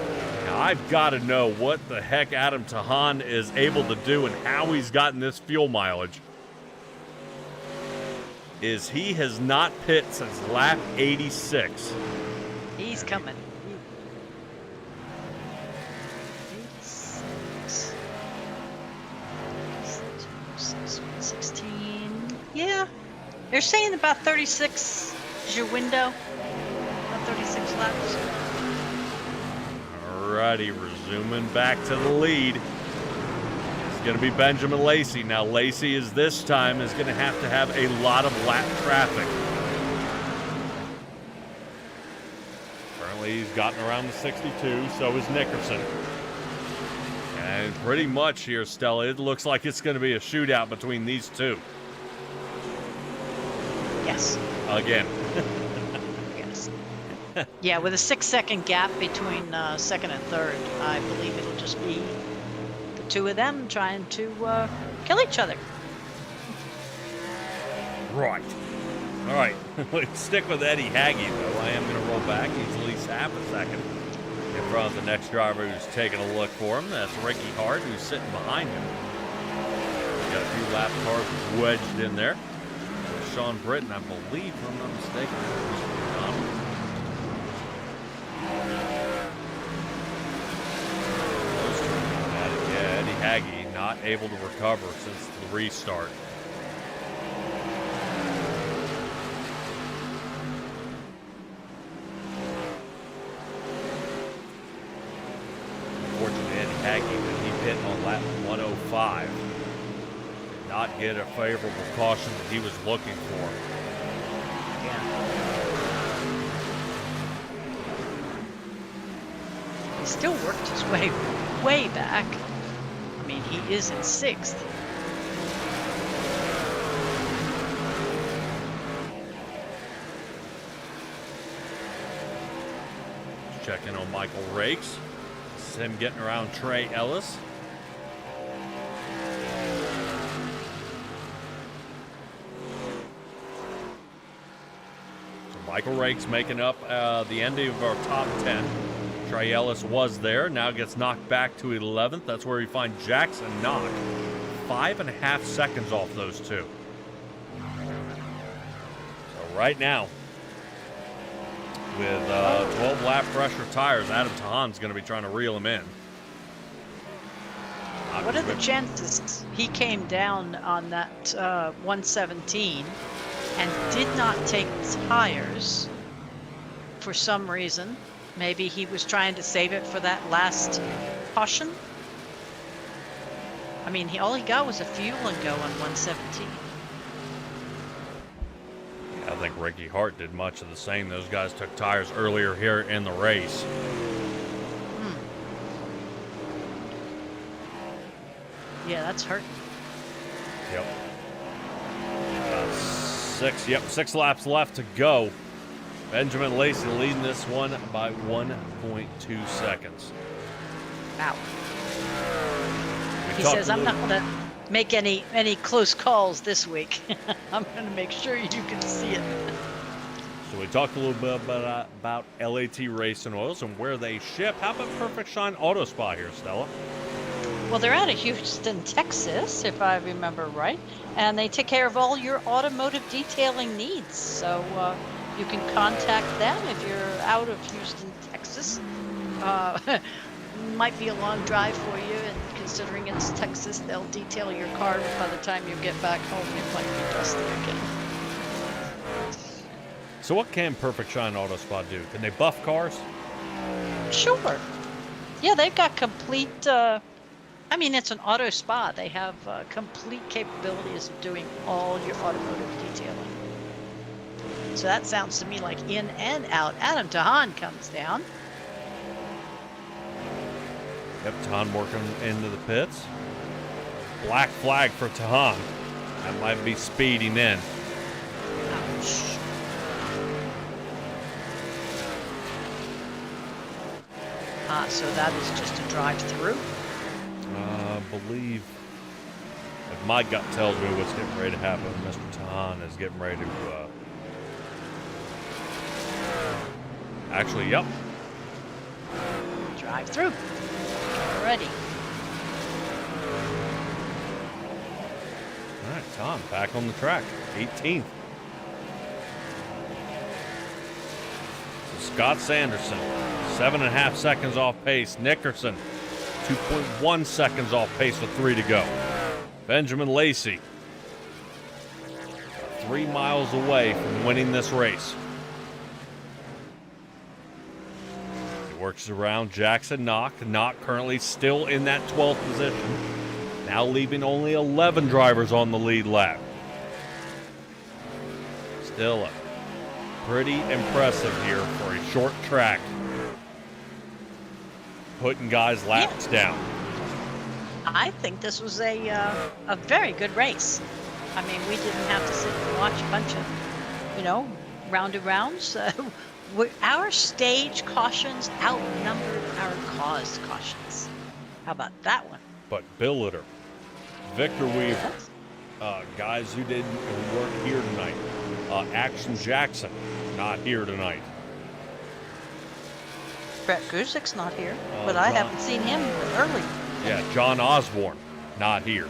Now, I've got to know what the heck Adam Tahan is able to do and how he's gotten this fuel mileage. Is he has not pit since lap 86. He's coming. 16. Yeah. They're saying about 36 is your window. About 36 laps. Alrighty, resuming back to the lead. It's going to be Benjamin Lacey. Now, Lacey is this time is going to have a lot of lap traffic. Currently, he's gotten around the 62, so is Nickerson. And pretty much here, Stella, it looks like it's going to be a shootout between these two. Yes. Again. Yes. Yeah, with a 6-second gap between second and third, I believe it'll just be the two of them trying to kill each other. Right. All right. Let's stick with Eddie Haggy, though. I am going to roll back. He's at least half a second in front of the next driver who's taking a look for him. That's Ricky Hart, who's sitting behind him. Got a few lap cars wedged in there. Sean Britton, I believe, if I'm not mistaken. Yeah, Eddie Haggy not able to recover since the restart. Unfortunately, Eddie Haggy, when he hit on lap 105, did not get a favorable caution that he was looking for. He still worked his way back. I mean, he is in 6th. Checking on Michael Rakes. This is him getting around Trey Ellis. So Michael Rakes making up the end of our top 10. Trey Ellis was there, now gets knocked back to 11th. That's where we find Jackson Knock. 5.5 seconds off those two. So right now, with 12 lap pressure tires, Adam Tahan's going to be trying to reel him in. What are the chances he came down on that 117 and did not take tires for some reason? Maybe he was trying to save it for that last caution. I mean, all he got was a fuel and go on 117. I think Ricky Hart did much of the same. Those guys took tires earlier here in the race. Yeah, that's hurting. Yep. 6 laps left to go. Benjamin Lacey leading this one by 1.2 seconds. Wow. He says, I'm not going to make any close calls this week. I'm going to make sure you can see it. So we talked a little bit about LAT Racing Oils and where they ship. How about Perfect Shine Auto Spa here, Stella? Well, they're out of Houston, Texas, if I remember right. And they take care of all your automotive detailing needs. So you can contact them if you're out of Houston, Texas. Might be a long drive for you, and considering it's Texas, they'll detail your car, but by the time you get back home, it might be dusty again. So what can Perfect Shine Auto Spa do? Can they buff cars? Sure. Yeah, they've got complete... I mean, it's an auto spa. They have complete capabilities of doing all your automotive detailing. So that sounds to me like in and out. Adam Tahan comes down. Yep, Tahan working into the pits. Black flag for Tahan. That might be speeding in. Ouch. So that is just a drive-through? I believe, if my gut tells me what's getting ready to happen, Mr. Tahan is getting ready to, actually, yep. Drive-through. Already. All right, Tahan back on the track, 18th. So Scott Sanderson, 7.5 seconds off pace. Nickerson, 2.1 seconds off pace with 3 to go. Benjamin Lacey, 3 miles away from winning this race. He works around Jackson Knock. Knock currently still in that 12th position, now leaving only 11 drivers on the lead lap. Still pretty impressive here for a short track. Putting guys' laps down. I think this was a very good race. I mean, we didn't have to sit and watch a bunch of, round-and-rounds. Our stage cautions outnumbered our caused cautions. How about that one? But Billiter, Victor Weaver, guys who weren't here tonight. Action Jackson, not here tonight. Brett Guzik's not here, but I haven't seen him early. Yeah, John Osborne, not here.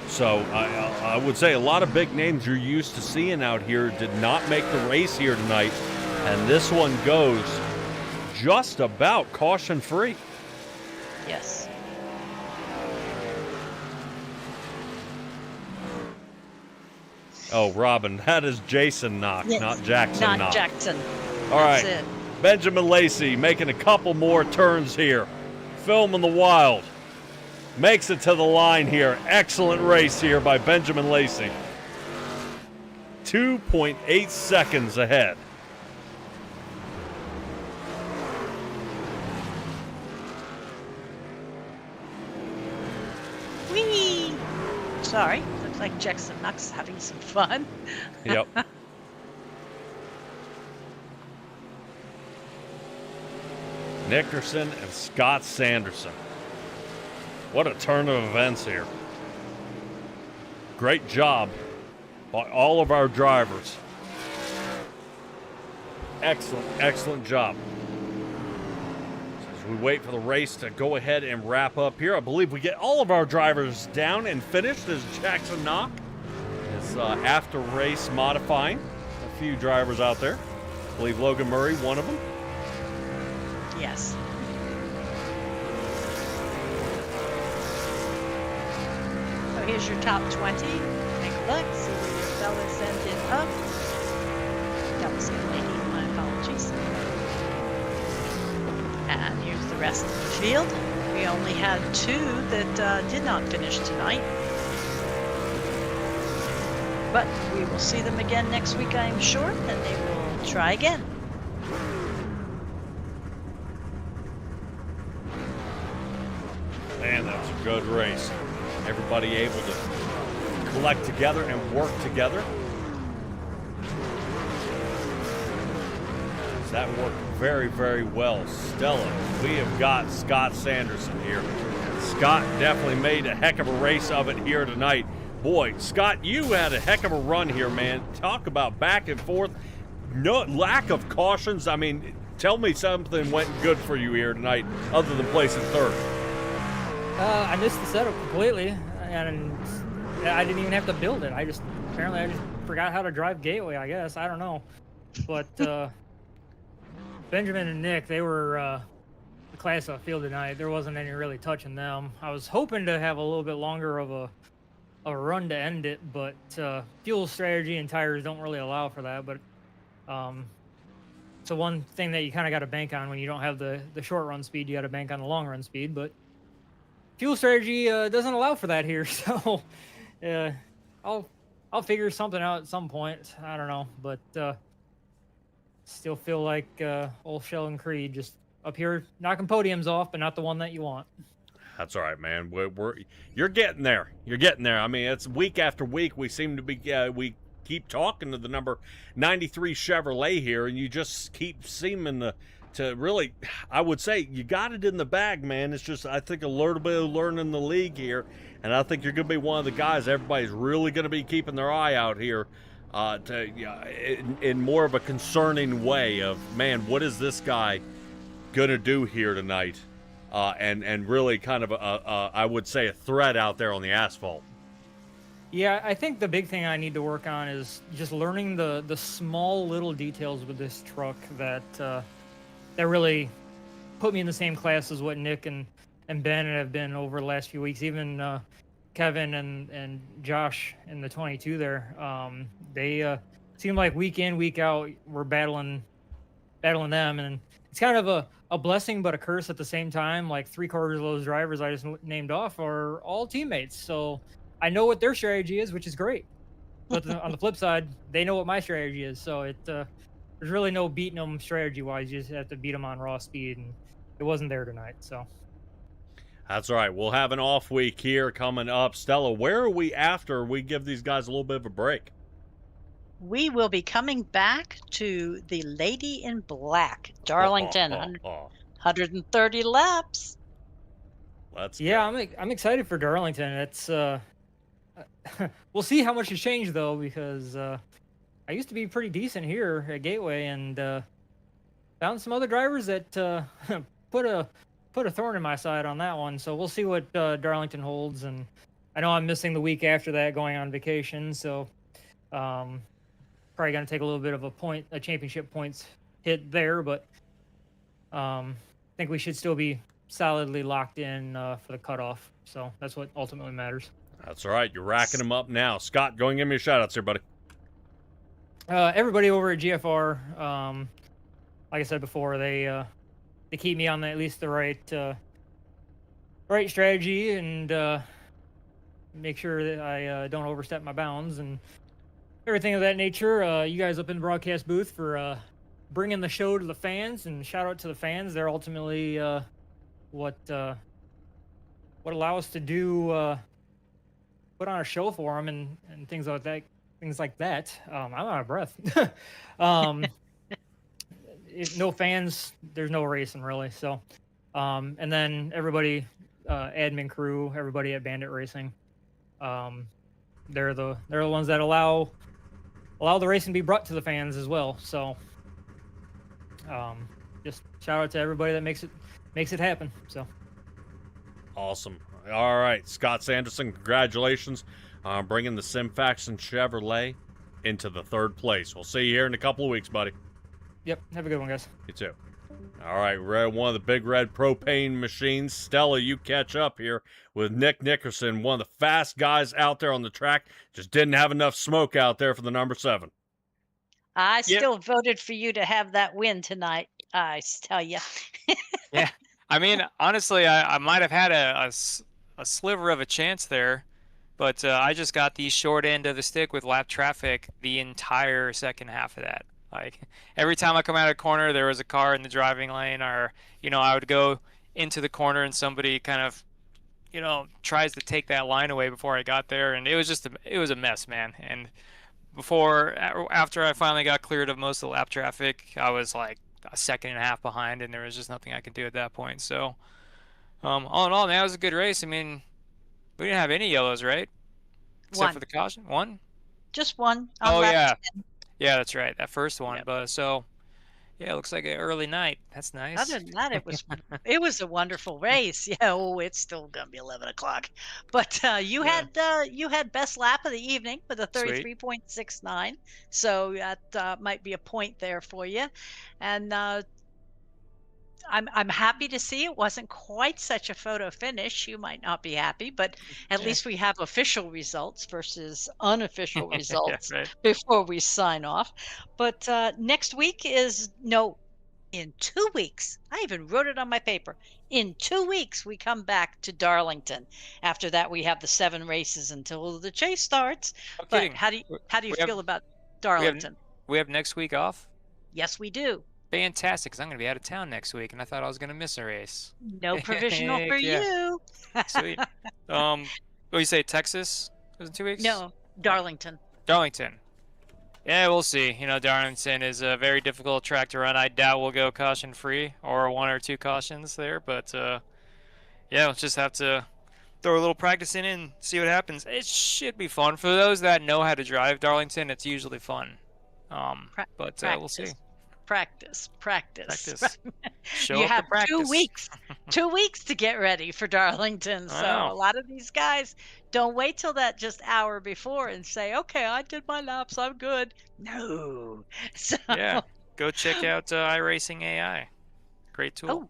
So I would say a lot of big names you're used to seeing out here did not make the race here tonight, and this one goes just about caution-free. Yes. Oh, Robin, that is Jason Knock, Yes. not Jackson Knock. Not Jackson. All right, That's it. Benjamin Lacey making a couple more turns here. Filming the wild. Makes it to the line here. Excellent race here by Benjamin Lacey. 2.8 seconds ahead. Whee! Sorry, looks like Jackson Knox having some fun. Yep. Nickerson and Scott Sanderson. What a turn of events here. Great job by all of our drivers. Excellent, excellent job. As we wait for the race to go ahead and wrap up here, I believe we get all of our drivers down and finished as Jackson Knock is after race modifying a few drivers out there. I believe Logan Murray, one of them. Yes. So here's your top 20. Take a look, see where your fellas ended up. That was a lady, my apologies. And here's the rest of the field. We only had 2 that did not finish tonight. But we will see them again next week, I am sure, and they will try again. Man, that was a good race. Everybody able to collect together and work together. That worked very, very well. Stella, we have got Scott Sanderson here. Scott definitely made a heck of a race of it here tonight. Boy, Scott, you had a heck of a run here, man. Talk about back and forth. No lack of cautions. I mean, tell me something went good for you here tonight other than placing third. I missed the setup completely, and I didn't even have to build it. I just forgot how to drive Gateway, I guess. I don't know. But Benjamin and Nick, they were the class of field tonight. There wasn't any really touching them. I was hoping to have a little bit longer of a run to end it, but fuel strategy and tires don't really allow for that. But so one thing that you kind of got to bank on when you don't have the short run speed, you got to bank on the long run speed. But fuel strategy doesn't allow for that here, so I'll figure something out at some point. I don't know, but still feel like old Shell and Creed just up here knocking podiums off, but not the one that you want. That's all right, man. You're getting there. You're getting there. I mean, it's week after week. We seem to be we keep talking to the number 93 Chevrolet here, and you just keep seeming to really, I would say, you got it in the bag, man. It's just, I think, a little bit of learning the league here, and I think you're going to be one of the guys everybody's really going to be keeping their eye out here in more of a concerning way of, man, what is this guy going to do here tonight? And really kind of, I would say, a threat out there on the asphalt. Yeah, I think the big thing I need to work on is just learning the small little details with this truck that really put me in the same class as what Nick and Ben have been over the last few weeks. Even Kevin and Josh in the 22 there, they seem like week in, week out, we're battling them. And it's kind of a blessing but a curse at the same time. Like 3/4 of those drivers I just named off are all teammates. So I know what their strategy is, which is great. But on the flip side, they know what my strategy is. So there's really no beating them strategy-wise. You just have to beat them on raw speed, and it wasn't there tonight. So that's all right. We'll have an off week here coming up. Stella, where are we after we give these guys a little bit of a break? we will be coming back to the Lady in Black, Darlington, 130 laps. Let's Yeah, go. I'm excited for Darlington. It's we'll see how much has changed though, because I used to be pretty decent here at Gateway, and found some other drivers that put a thorn in my side on that one. So we'll see what Darlington holds, and I know I'm missing the week after that, going on vacation, so probably gonna take a little bit of a championship points hit there, but I think we should still be solidly locked in for the cutoff. So that's what ultimately matters. That's all right. You're racking them up now. Scott, go and give me a shout outs here, buddy. Everybody over at GFR, like I said before, they keep me on at least the right strategy, and make sure that I don't overstep my bounds and everything of that nature. You guys up in the broadcast booth for bringing the show to the fans, and shout out to the fans. They're ultimately what allow us to do put on a show for them and things like that. I'm out of breath. If no fans, there's no racing really. So, and then everybody, admin crew, everybody at Bandit Racing, they're the ones that allow the racing to be brought to the fans as well. So, just shout out to everybody that makes it happen. So, Awesome. All right, Scott Sanderson, congratulations on bringing the SimTraX and Chevrolet into the 3rd place. We'll see you here in a couple of weeks, buddy. yep. Have a good one, guys. You too. All right, we're at one of the big red propane machines. Stella, you catch up here with Nick Nickerson, one of the fast guys out there on the track. Just didn't have enough smoke out there for the number 7. I still voted for you to have that win tonight, I tell you. Yeah. I mean, honestly, I might have had a sliver of a chance there, but I just got the short end of the stick with lap traffic the entire second half of that. Like, every time I come out of a corner, there was a car in the driving lane, or, I would go into the corner and somebody kind of, tries to take that line away before I got there. And it was just, it was a mess, man. And after I finally got cleared of most of the lap traffic, I was like a second and a half behind, and there was just nothing I could do at that point. So, all in all, man, it was a good race. I mean, we didn't have any yellows, right? Except One. for the caution. One? Just one. On Oh, lap yeah. 10. Yeah, that's right. That first one. Yep. But so, yeah, it looks like an early night. That's nice. Other than that, it was a wonderful race. Yeah. Oh, it's still gonna be 11 o'clock. But you had best lap of the evening with a Sweet. 33.69. So that might be a point there for you. And I'm happy to see it wasn't quite such a photo finish. You might not be happy, but at Yeah. least we have official results versus unofficial Yeah, results right. before we sign off. But next week in 2 weeks. I even wrote it on my paper. In 2 weeks, we come back to Darlington. After that, we have the 7 races until the chase starts. No But kidding. how do you We have- feel about Darlington? We have next week off? Yes, we do. Fantastic, because I'm going to be out of town next week, and I thought I was going to miss a race. No provisional for Heck yeah. you. Sweet. What do you say, Texas? Was it 2 weeks? No, Darlington. Darlington. Yeah, we'll see. Darlington is a very difficult track to run. I doubt we'll go caution free or 1 or 2 cautions there, but yeah, we'll just have to throw a little practice in and see what happens. It should be fun. For those that know how to drive Darlington, it's usually fun. But we'll see. Practice. Practice. Show You up have to practice. 2 weeks. 2 weeks to get ready for Darlington. So Wow. a lot of these guys don't wait till that just hour before and say, "Okay, I did my laps. I'm good." No. So Yeah, go check out iRacing AI. Great tool. Oh,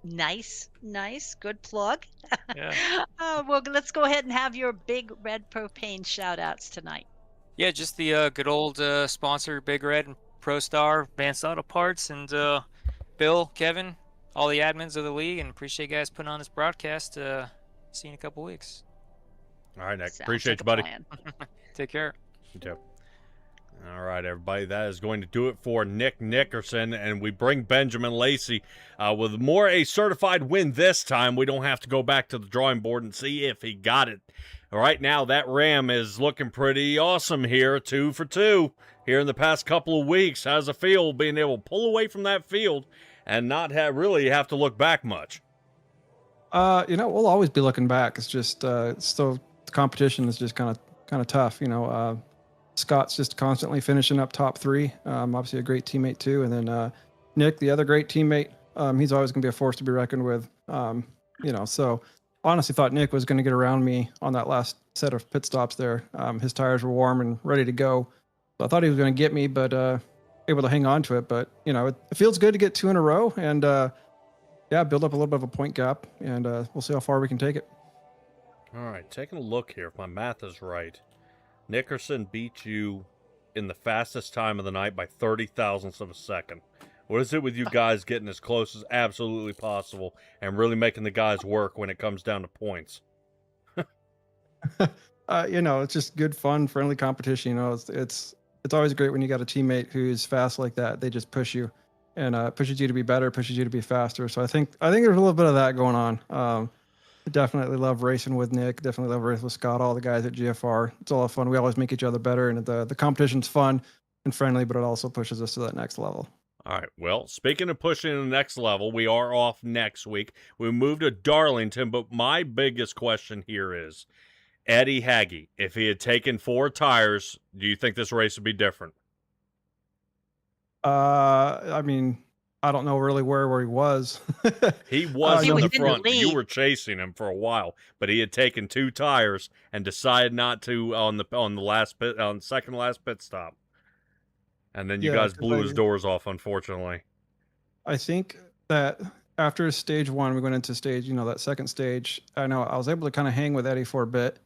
nice. Good plug. Yeah. Well, let's go ahead and have your big red propane shout outs tonight. Yeah, just the good old sponsor, Big Red and ProStar, Advanced Auto Parts, and Bill, Kevin, all the admins of the league, and appreciate you guys putting on this broadcast. See you in a couple weeks. All right, Nick. Sounds Appreciate like you, a buddy. plan. Take care. You too. All right, everybody, that is going to do it for Nick Nickerson, and we bring Benjamin Lacey with a certified win this time. We don't have to go back to the drawing board and see if he got it. Right now, that Ram is looking pretty awesome here, 2 for 2 here in the past couple of weeks. How's it feel being able to pull away from that field and not really have to look back much? We'll always be looking back. It's just still the competition is just kind of tough. Scott's just constantly finishing up top 3. Obviously a great teammate too, and then Nick, the other great teammate. He's always going to be a force to be reckoned with. So honestly thought Nick was going to get around me on that last set of pit stops there. His tires were warm and ready to go. So I thought he was going to get me, but able to hang on to it. But it feels good to get 2 in a row and build up a little bit of a point gap, and we'll see how far we can take it. All right, taking a look here, if my math is right. Nickerson beat you in the fastest time of the night by 30 thousandths of a second. What is it with you guys getting as close as absolutely possible and really making the guys work when it comes down to points? It's just good, fun, friendly competition. It's always great when you got a teammate who's fast like that. They just push you and pushes you to be better, pushes you to be faster. So I think there's a little bit of that going on. Definitely love racing with Nick. Definitely love racing with Scott. All the guys at GFR. It's a lot of fun. We always make each other better, and the competition's fun and friendly, but it also pushes us to that next level. All right. Well, speaking of pushing to the next level, we are off next week. We move to Darlington, but my biggest question here is Eddie Hagge. If he had taken 4 tires, do you think this race would be different? I don't know really where he was. He was in the front. lead. You were chasing him for a while, but he had taken 2 tires and decided not to on the second last pit stop. And then you guys blew his doors off, unfortunately. I think that after stage 1, we went into stage, that second stage. I know I was able to kind of hang with Eddie for a bit.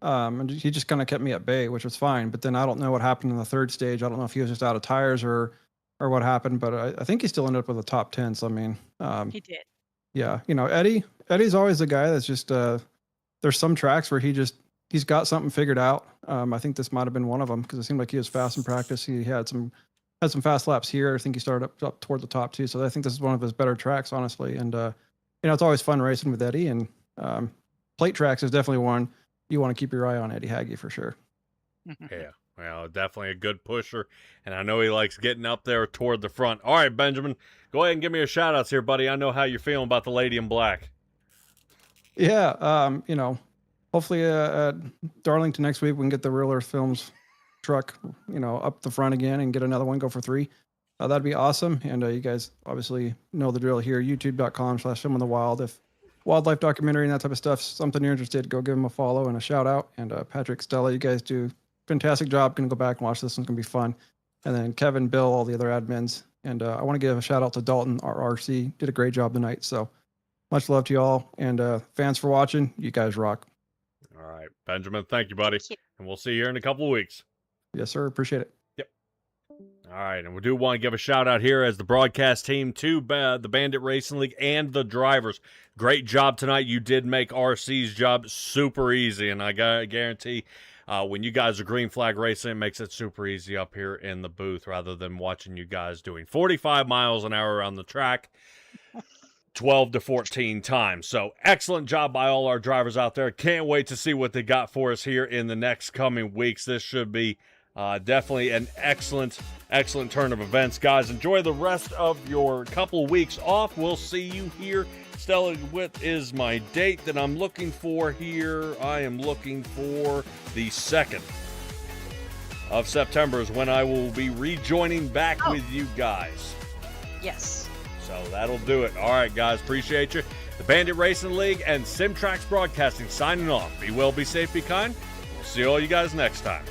And he just kind of kept me at bay, which was fine. But then I don't know what happened in the third stage. I don't know if he was just out of tires or what happened, but I think he still ended up with a top 10. So, He did. Yeah. Eddie's always the guy that's just, there's some tracks where he's got something figured out. I think this might've been one of them because it seemed like he was fast in practice. He had some fast laps here. I think he started up toward the top 2. So I think this is one of his better tracks, honestly. And, it's always fun racing with Eddie, and plate tracks is definitely one you want to keep your eye on Eddie Hagge for sure. Yeah. Well, definitely a good pusher, and I know he likes getting up there toward the front. All right, Benjamin, go ahead and give me your shout-outs here, buddy. I know how you're feeling about the lady in black. Yeah, hopefully at Darlington next week we can get the Real Earth Films truck, up the front again and get another one, go for 3. That'd be awesome. And you guys obviously know the drill here, youtube.com/filminthewild. If wildlife documentary and that type of stuff, something you're interested, go give them a follow and a shout-out. And Patrick, Stella, you guys do fantastic job. Gonna go back and watch this one's gonna be fun. And then Kevin, Bill, all the other admins, and I want to give a shout out to Dalton, our RC, did a great job tonight. So much love to you all, and fans for watching. You guys rock. All right, Benjamin, thank you, buddy. Thank you. And we'll see you here in a couple of weeks. Yes, sir. Appreciate it. All right, and we do want to give a shout out here as the broadcast team to the Bandit Racing League and the drivers. Great job tonight. You did make RC's job super easy, and I guarantee when you guys are green flag racing, it makes it super easy up here in the booth rather than watching you guys doing 45 miles an hour around the track 12 to 14 times. So excellent job by all our drivers out there. Can't wait to see what they got for us here in the next coming weeks. This should be definitely an excellent turn of events. Guys, enjoy the rest of your couple weeks off. We'll see you here. Stella, what is my date that I'm looking for here? I am looking for the 2nd of September is when I will be rejoining back with you guys. Yes. So that'll do it. All right, guys, appreciate you. The Bandit Racing League and SimTraX Broadcasting signing off. Be well, be safe, be kind. We'll see all you guys next time.